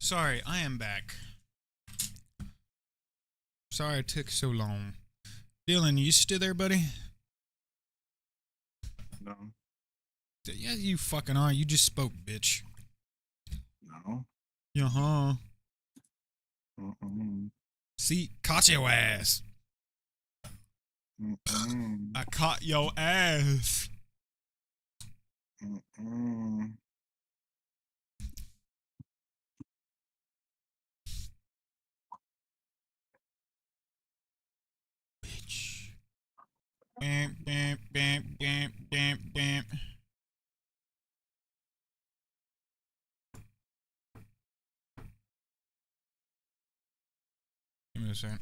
Sorry, I am back. Sorry it took so long. Dylan, you still there, buddy? No. Yeah, you fucking are. You just spoke, bitch. No. Uh-huh. Mm-mm. See, caught your ass. Mm-mm. I caught your ass. Mm-mm. Bitch. Bam, bam, bam, bam, bam, bam. Give me a second.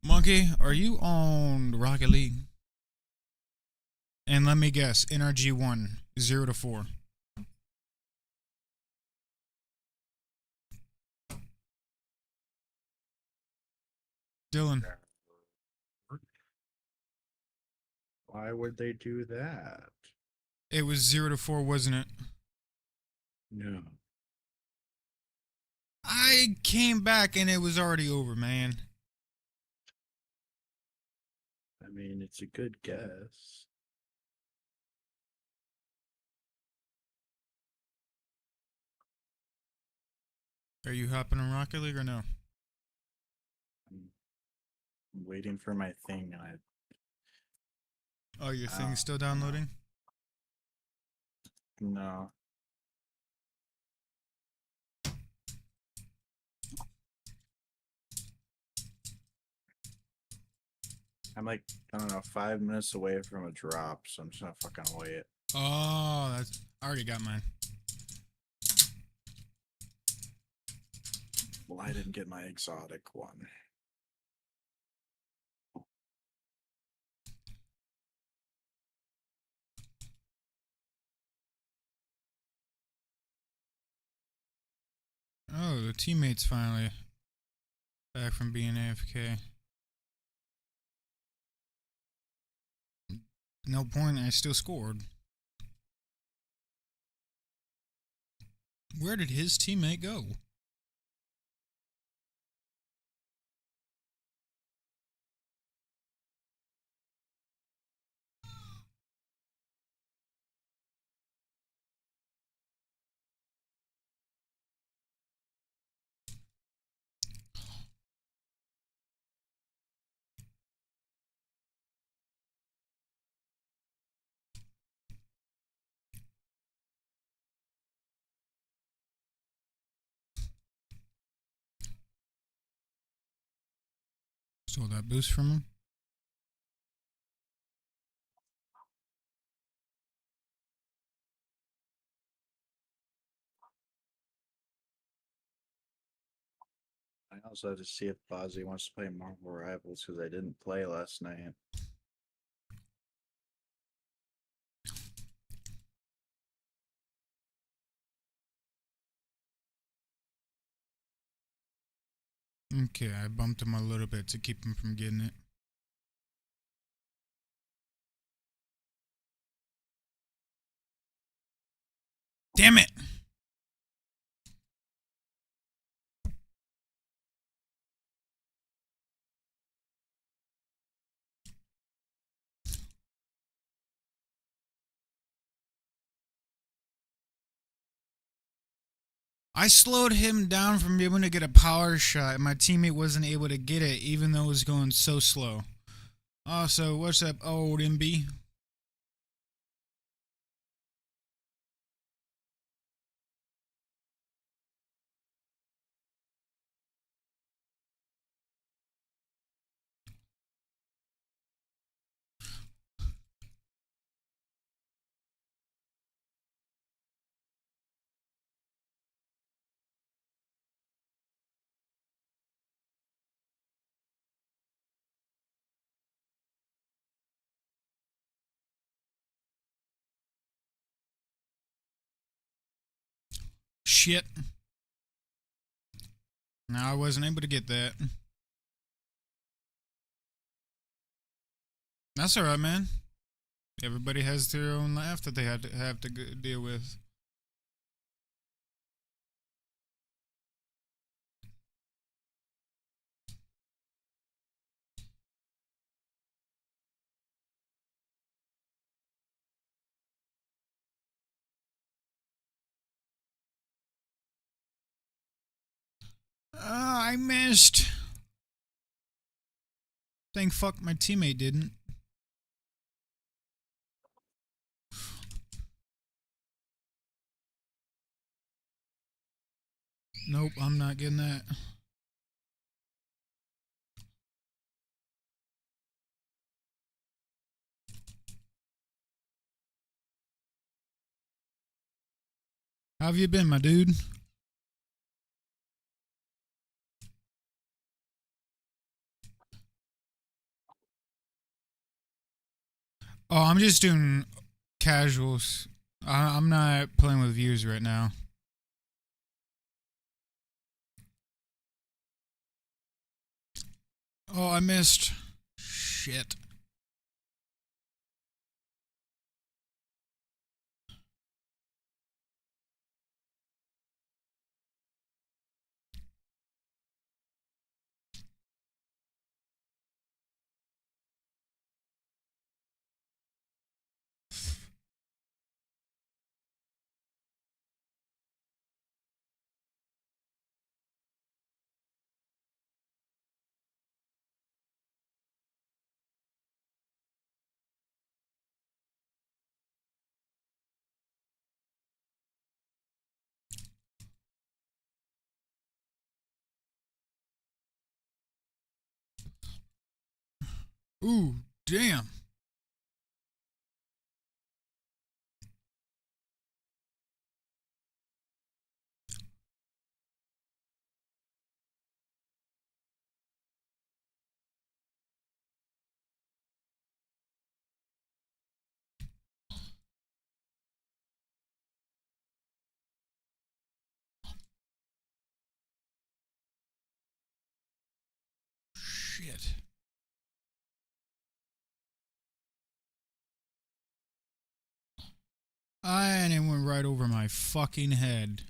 Monkey, are you on Rocket League? And let me guess, NRG 1, 0 to 4. Dylan. Why would they do that? It was 0 to 4, wasn't it? No. I came back and it was already over, man. I mean, it's a good guess. Are you hopping on Rocket League or no? I'm waiting for my thing, and Oh, your thing's still downloading? no. I'm like, I don't know, 5 minutes away from a drop, so I'm just gonna fucking wait. Oh, that's... I already got mine. Well, I didn't get my exotic one. Oh, the teammate's finally back from being AFK. No point, I still scored. Where did his teammate go? Stole that boost from him. I also have to see if Bozzy wants to play Marvel Rivals because I didn't play last night. Okay, I bumped him a little bit to keep him from getting it. Damn it! I slowed him down from being able to get a power shot, and my teammate wasn't able to get it, even though it was going so slow. Also, what's up, old MB? Shit. No, I wasn't able to get that. That's alright, man. Everybody has their own life that they have to deal with. I missed. Thank fuck my teammate didn't. Nope, I'm not getting that. How have you been, my dude? Oh, I'm just doing casuals. I'm not playing with views right now. Oh, I missed. Shit. Ooh, damn. Shit. And it went right over my fucking head.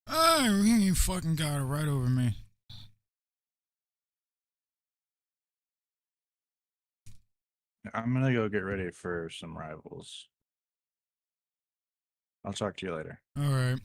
Oh, he fucking got it right over me. I'm gonna go get ready for some rivals. I'll talk to you later. All right.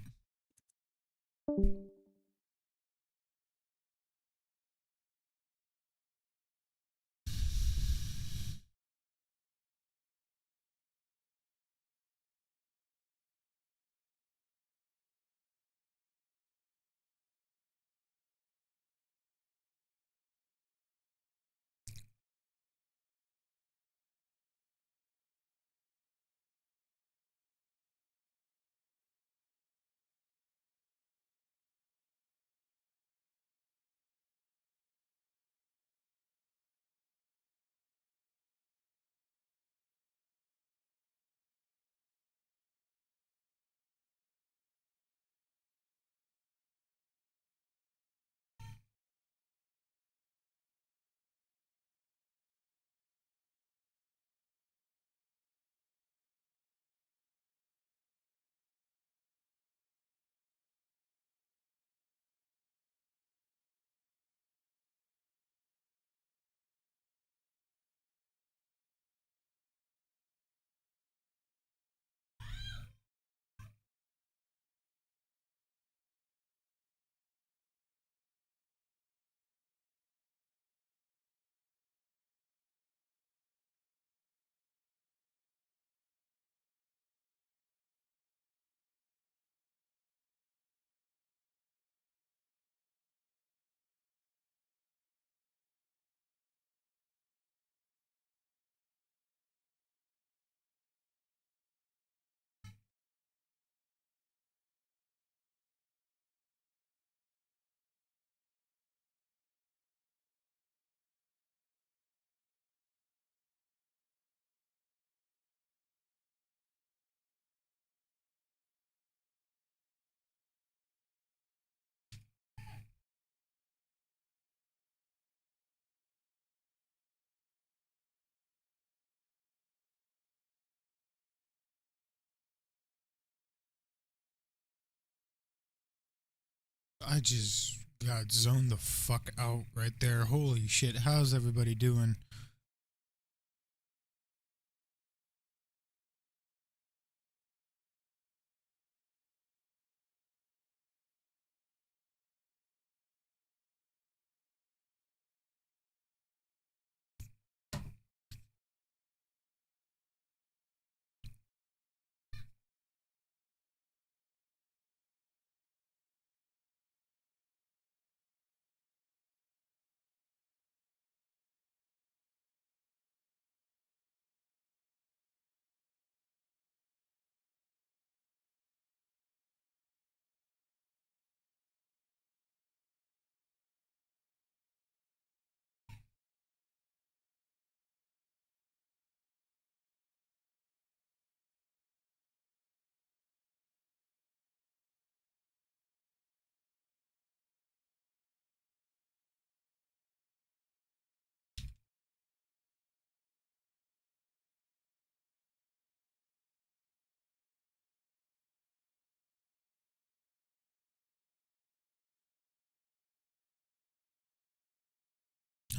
I just got zoned the fuck out right there. Holy shit. How's everybody doing?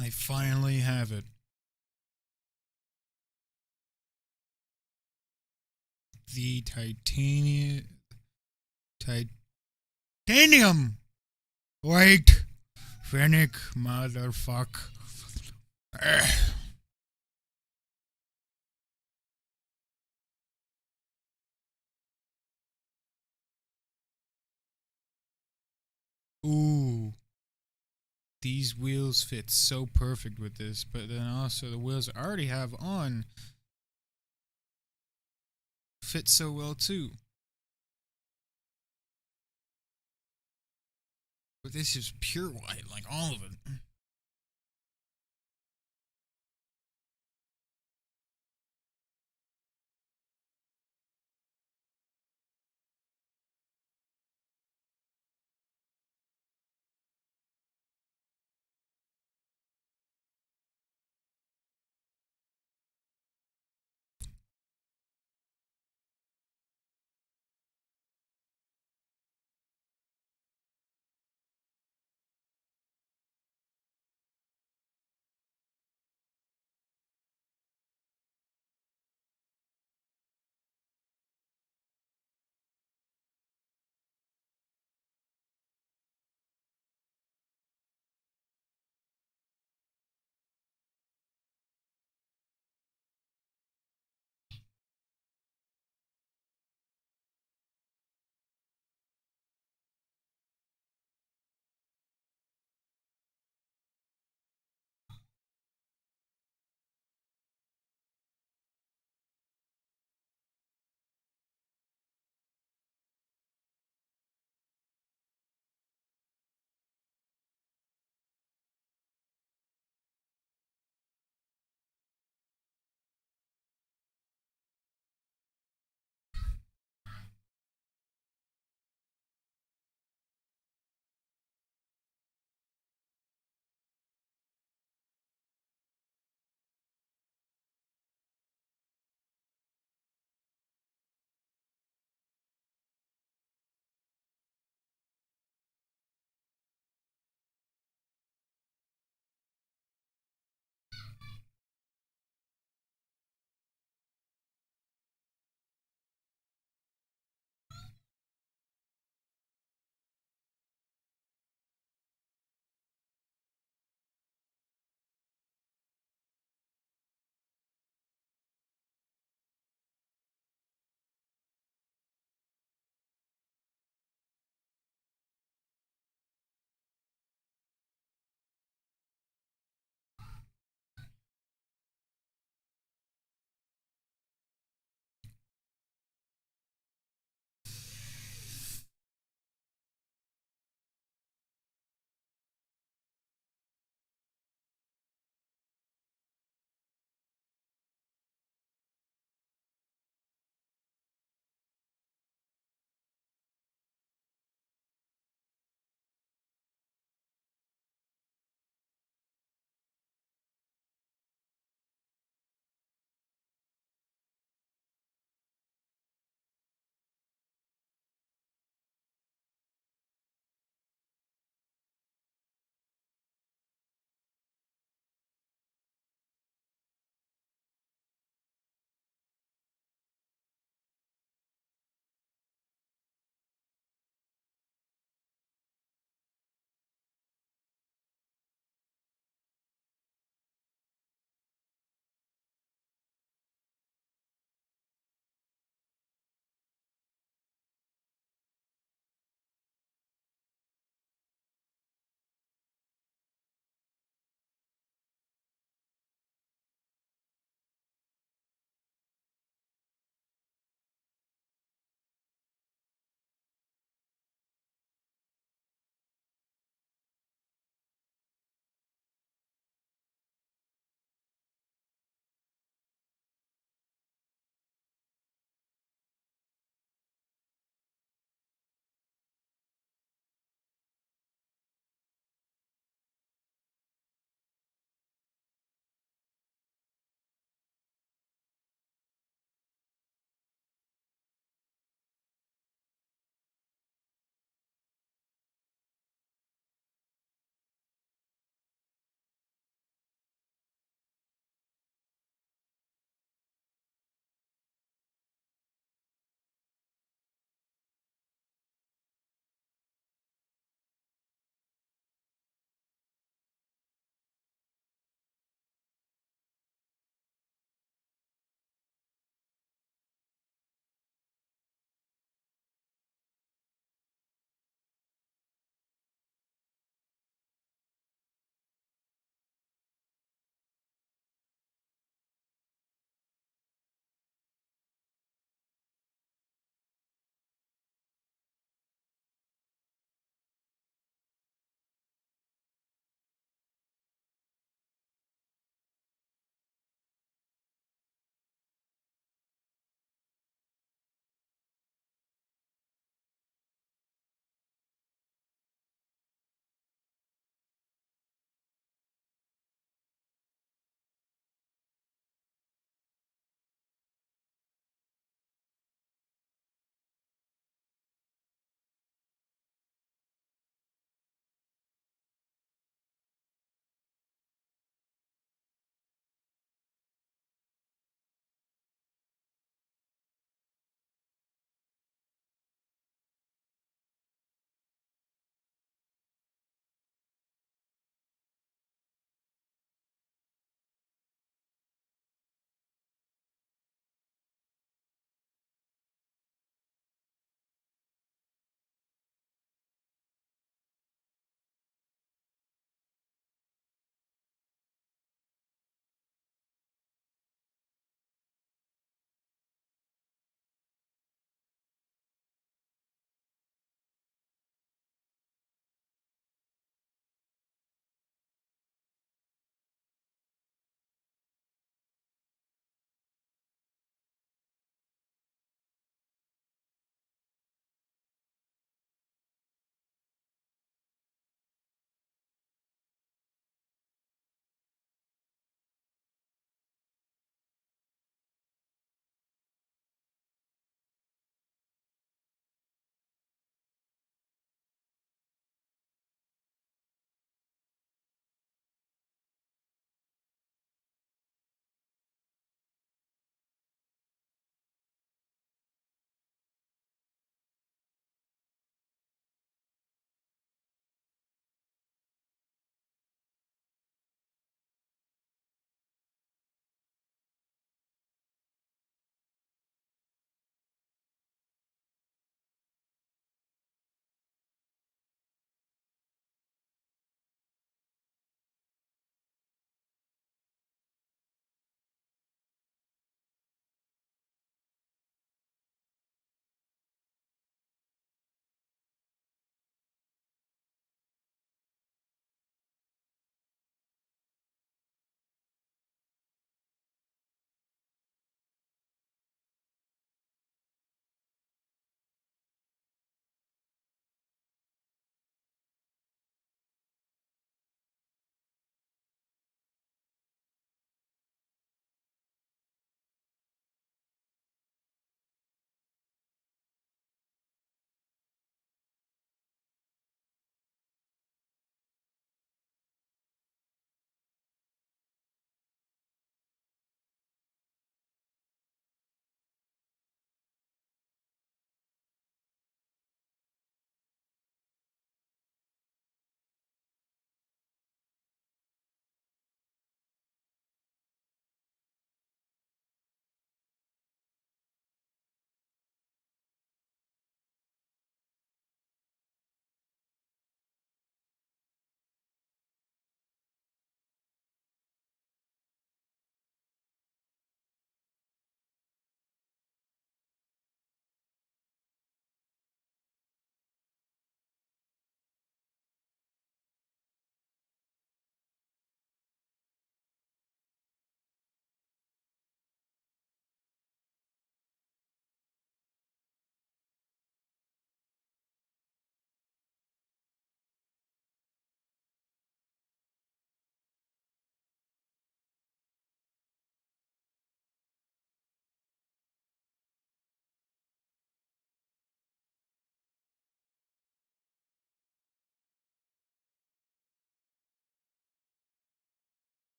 I finally have it. The titanium. Wait, Fennec, motherfuck. Ooh, these wheels fit so perfect with this, but then also the wheels I already have on fit so well too. But this is pure white, like all of it.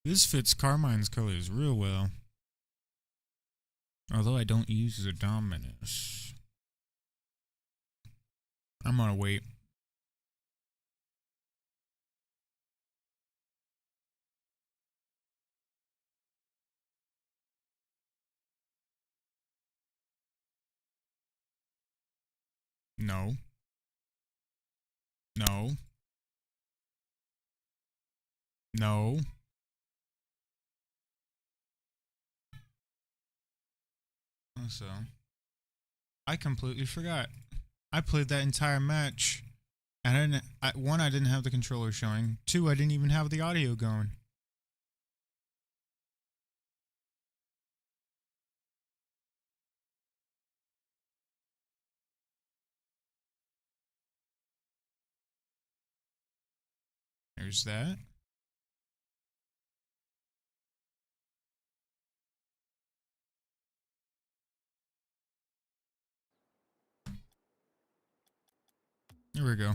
This fits Carmine's colors real well. Although I don't use the Dominus. I'm gonna wait. No. No. No. So, I completely forgot. I played that entire match, and one, I didn't have the controller showing. Two, I didn't even have the audio going. There's that. Here we go.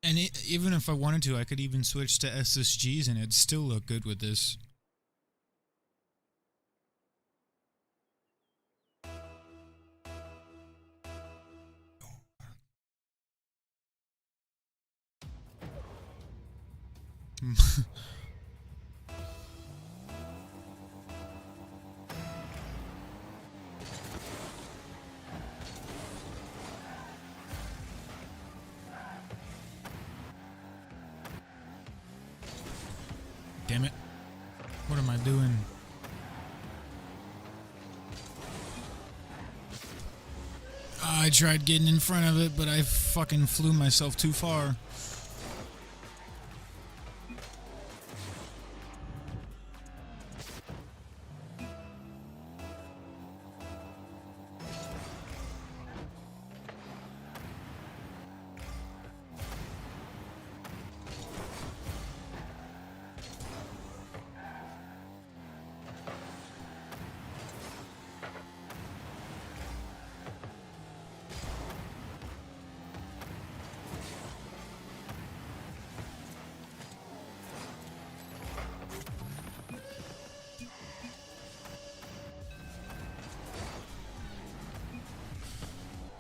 And even if I wanted to, I could even switch to SSGs and it'd still look good with this. Damn it. What am I doing? I tried getting in front of it, but I fucking flew myself too far.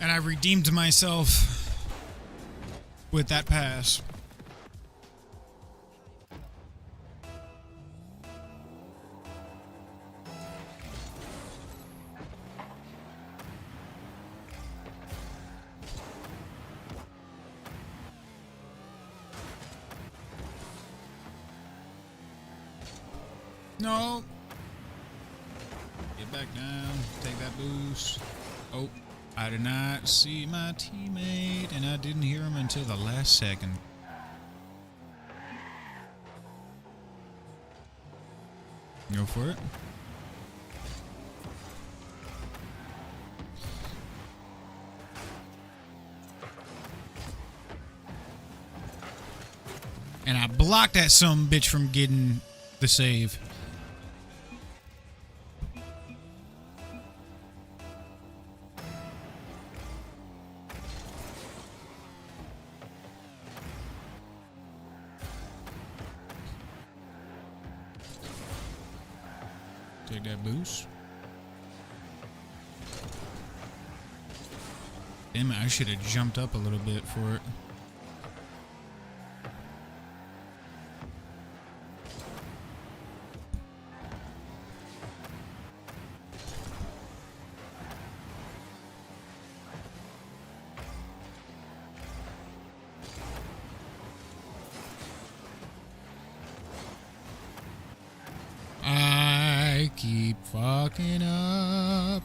And I redeemed myself with that pass. No. Get back down. Take that boost. Oh. I did not see my teammate, and I didn't hear him until the last second. Go for it. And I blocked that some bitch from getting the save. Take that boost. Damn it, I should have jumped up a little bit for it. I keep fucking up.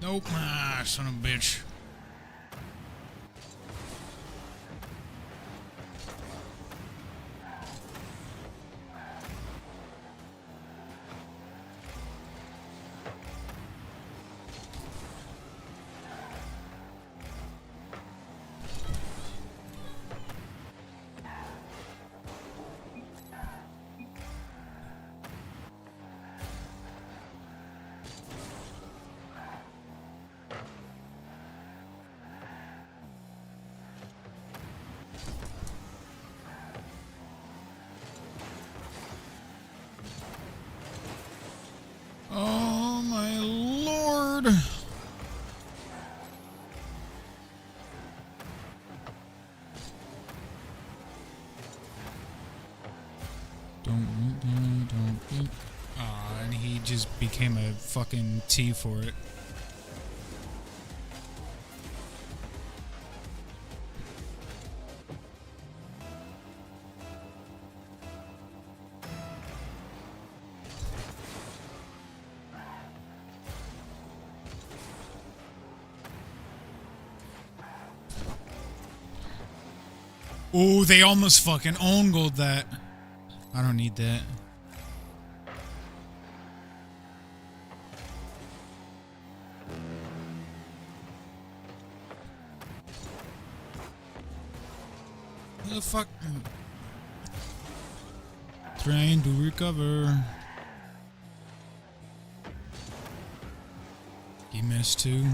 Nope. Ah, son of a bitch. Oh my lord! Don't. Aw, and he just became a fucking T for it. Oh, they almost fucking own gold that. I don't need that. Who the fuck? Trying to recover. He missed too.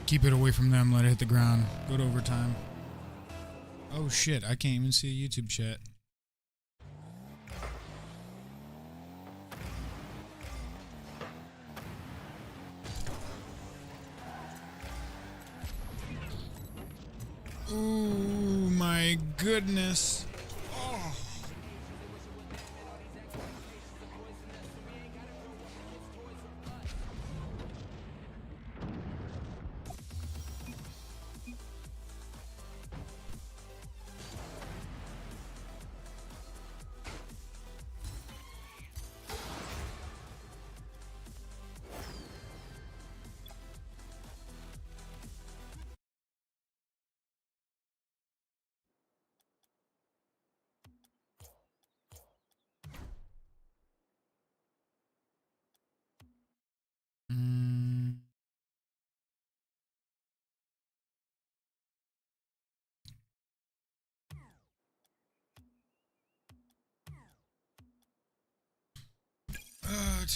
Keep it away from them, let it hit the ground. Go to overtime. Oh shit, I can't even see a YouTube chat. Oh my goodness. Oh.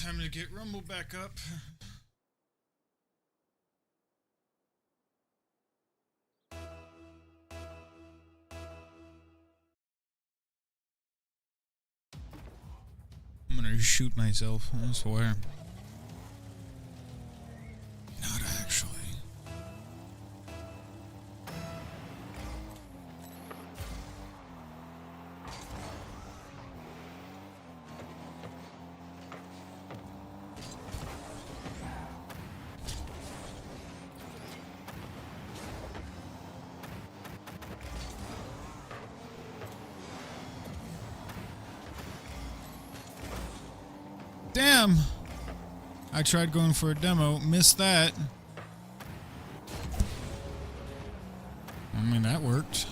Time to get Rumble back up. I'm gonna shoot myself, I swear. Not actually. Damn! I tried going for a demo, missed that. I mean, that worked.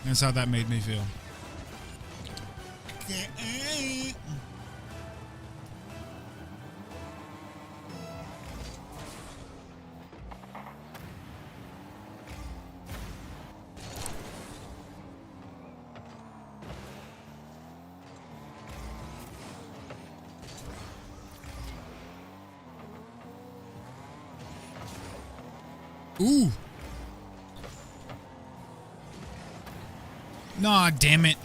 That's how that made me feel. Ooh. Nah, damn it.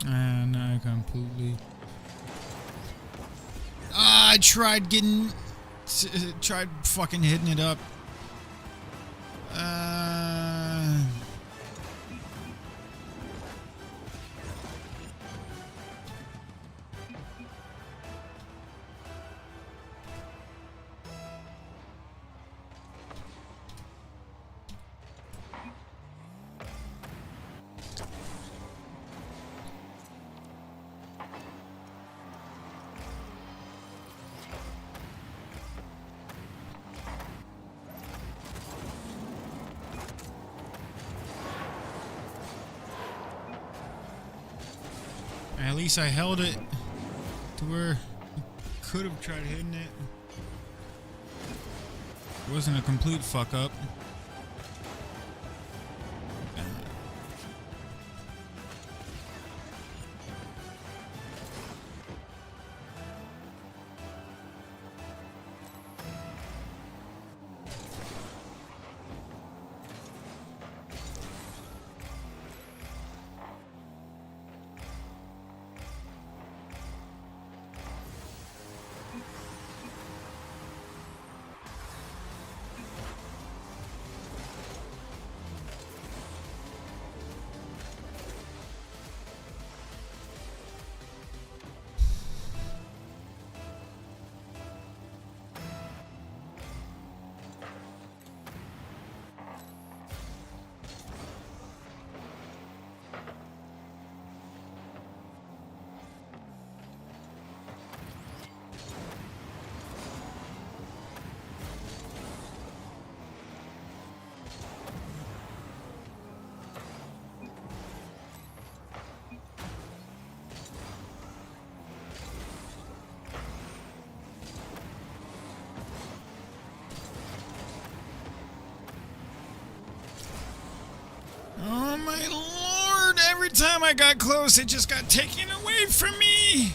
And I completely... I tried getting... tried fucking hitting it up. At least I held it to where I could have tried hitting it. It wasn't a complete fuck up. Oh my lord, every time I got close, it just got taken away from me.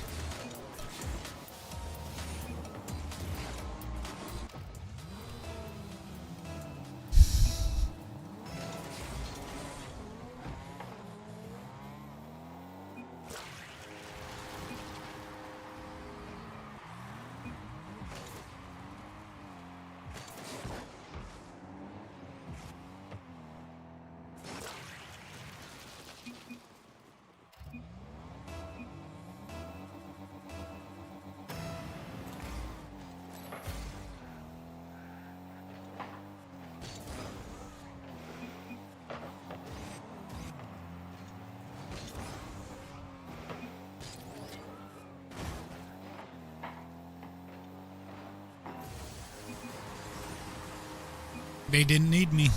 They didn't need me.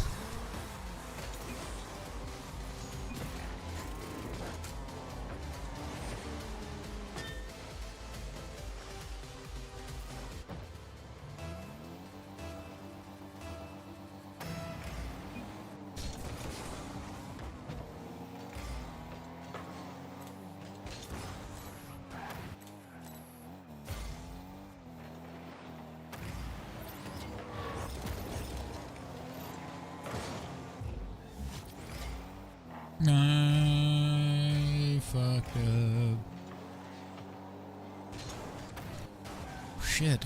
shit.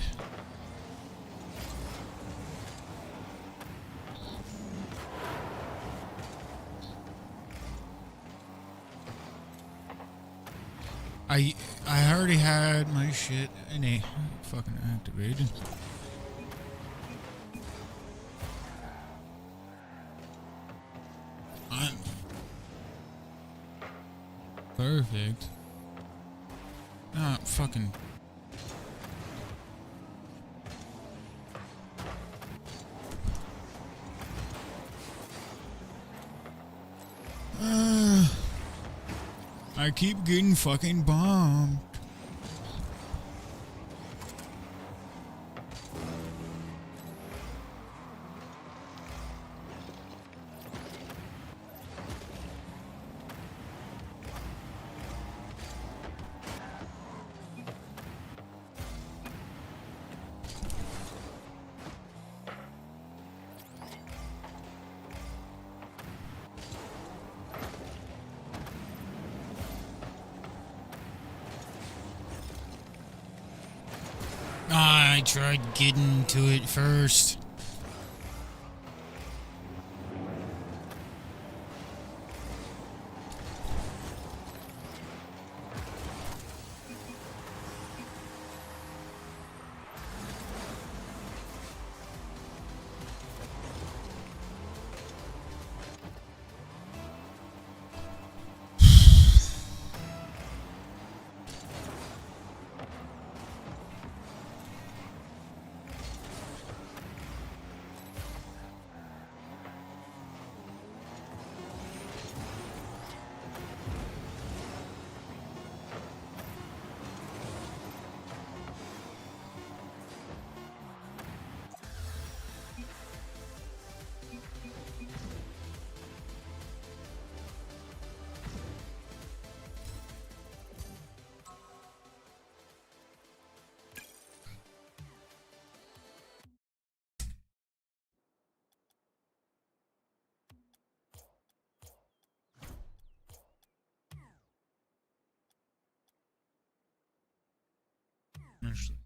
I already had my shit fucking activated. I'm perfect. Ah, fucking. I keep getting fucking bombed. I tried getting to it first. Actually.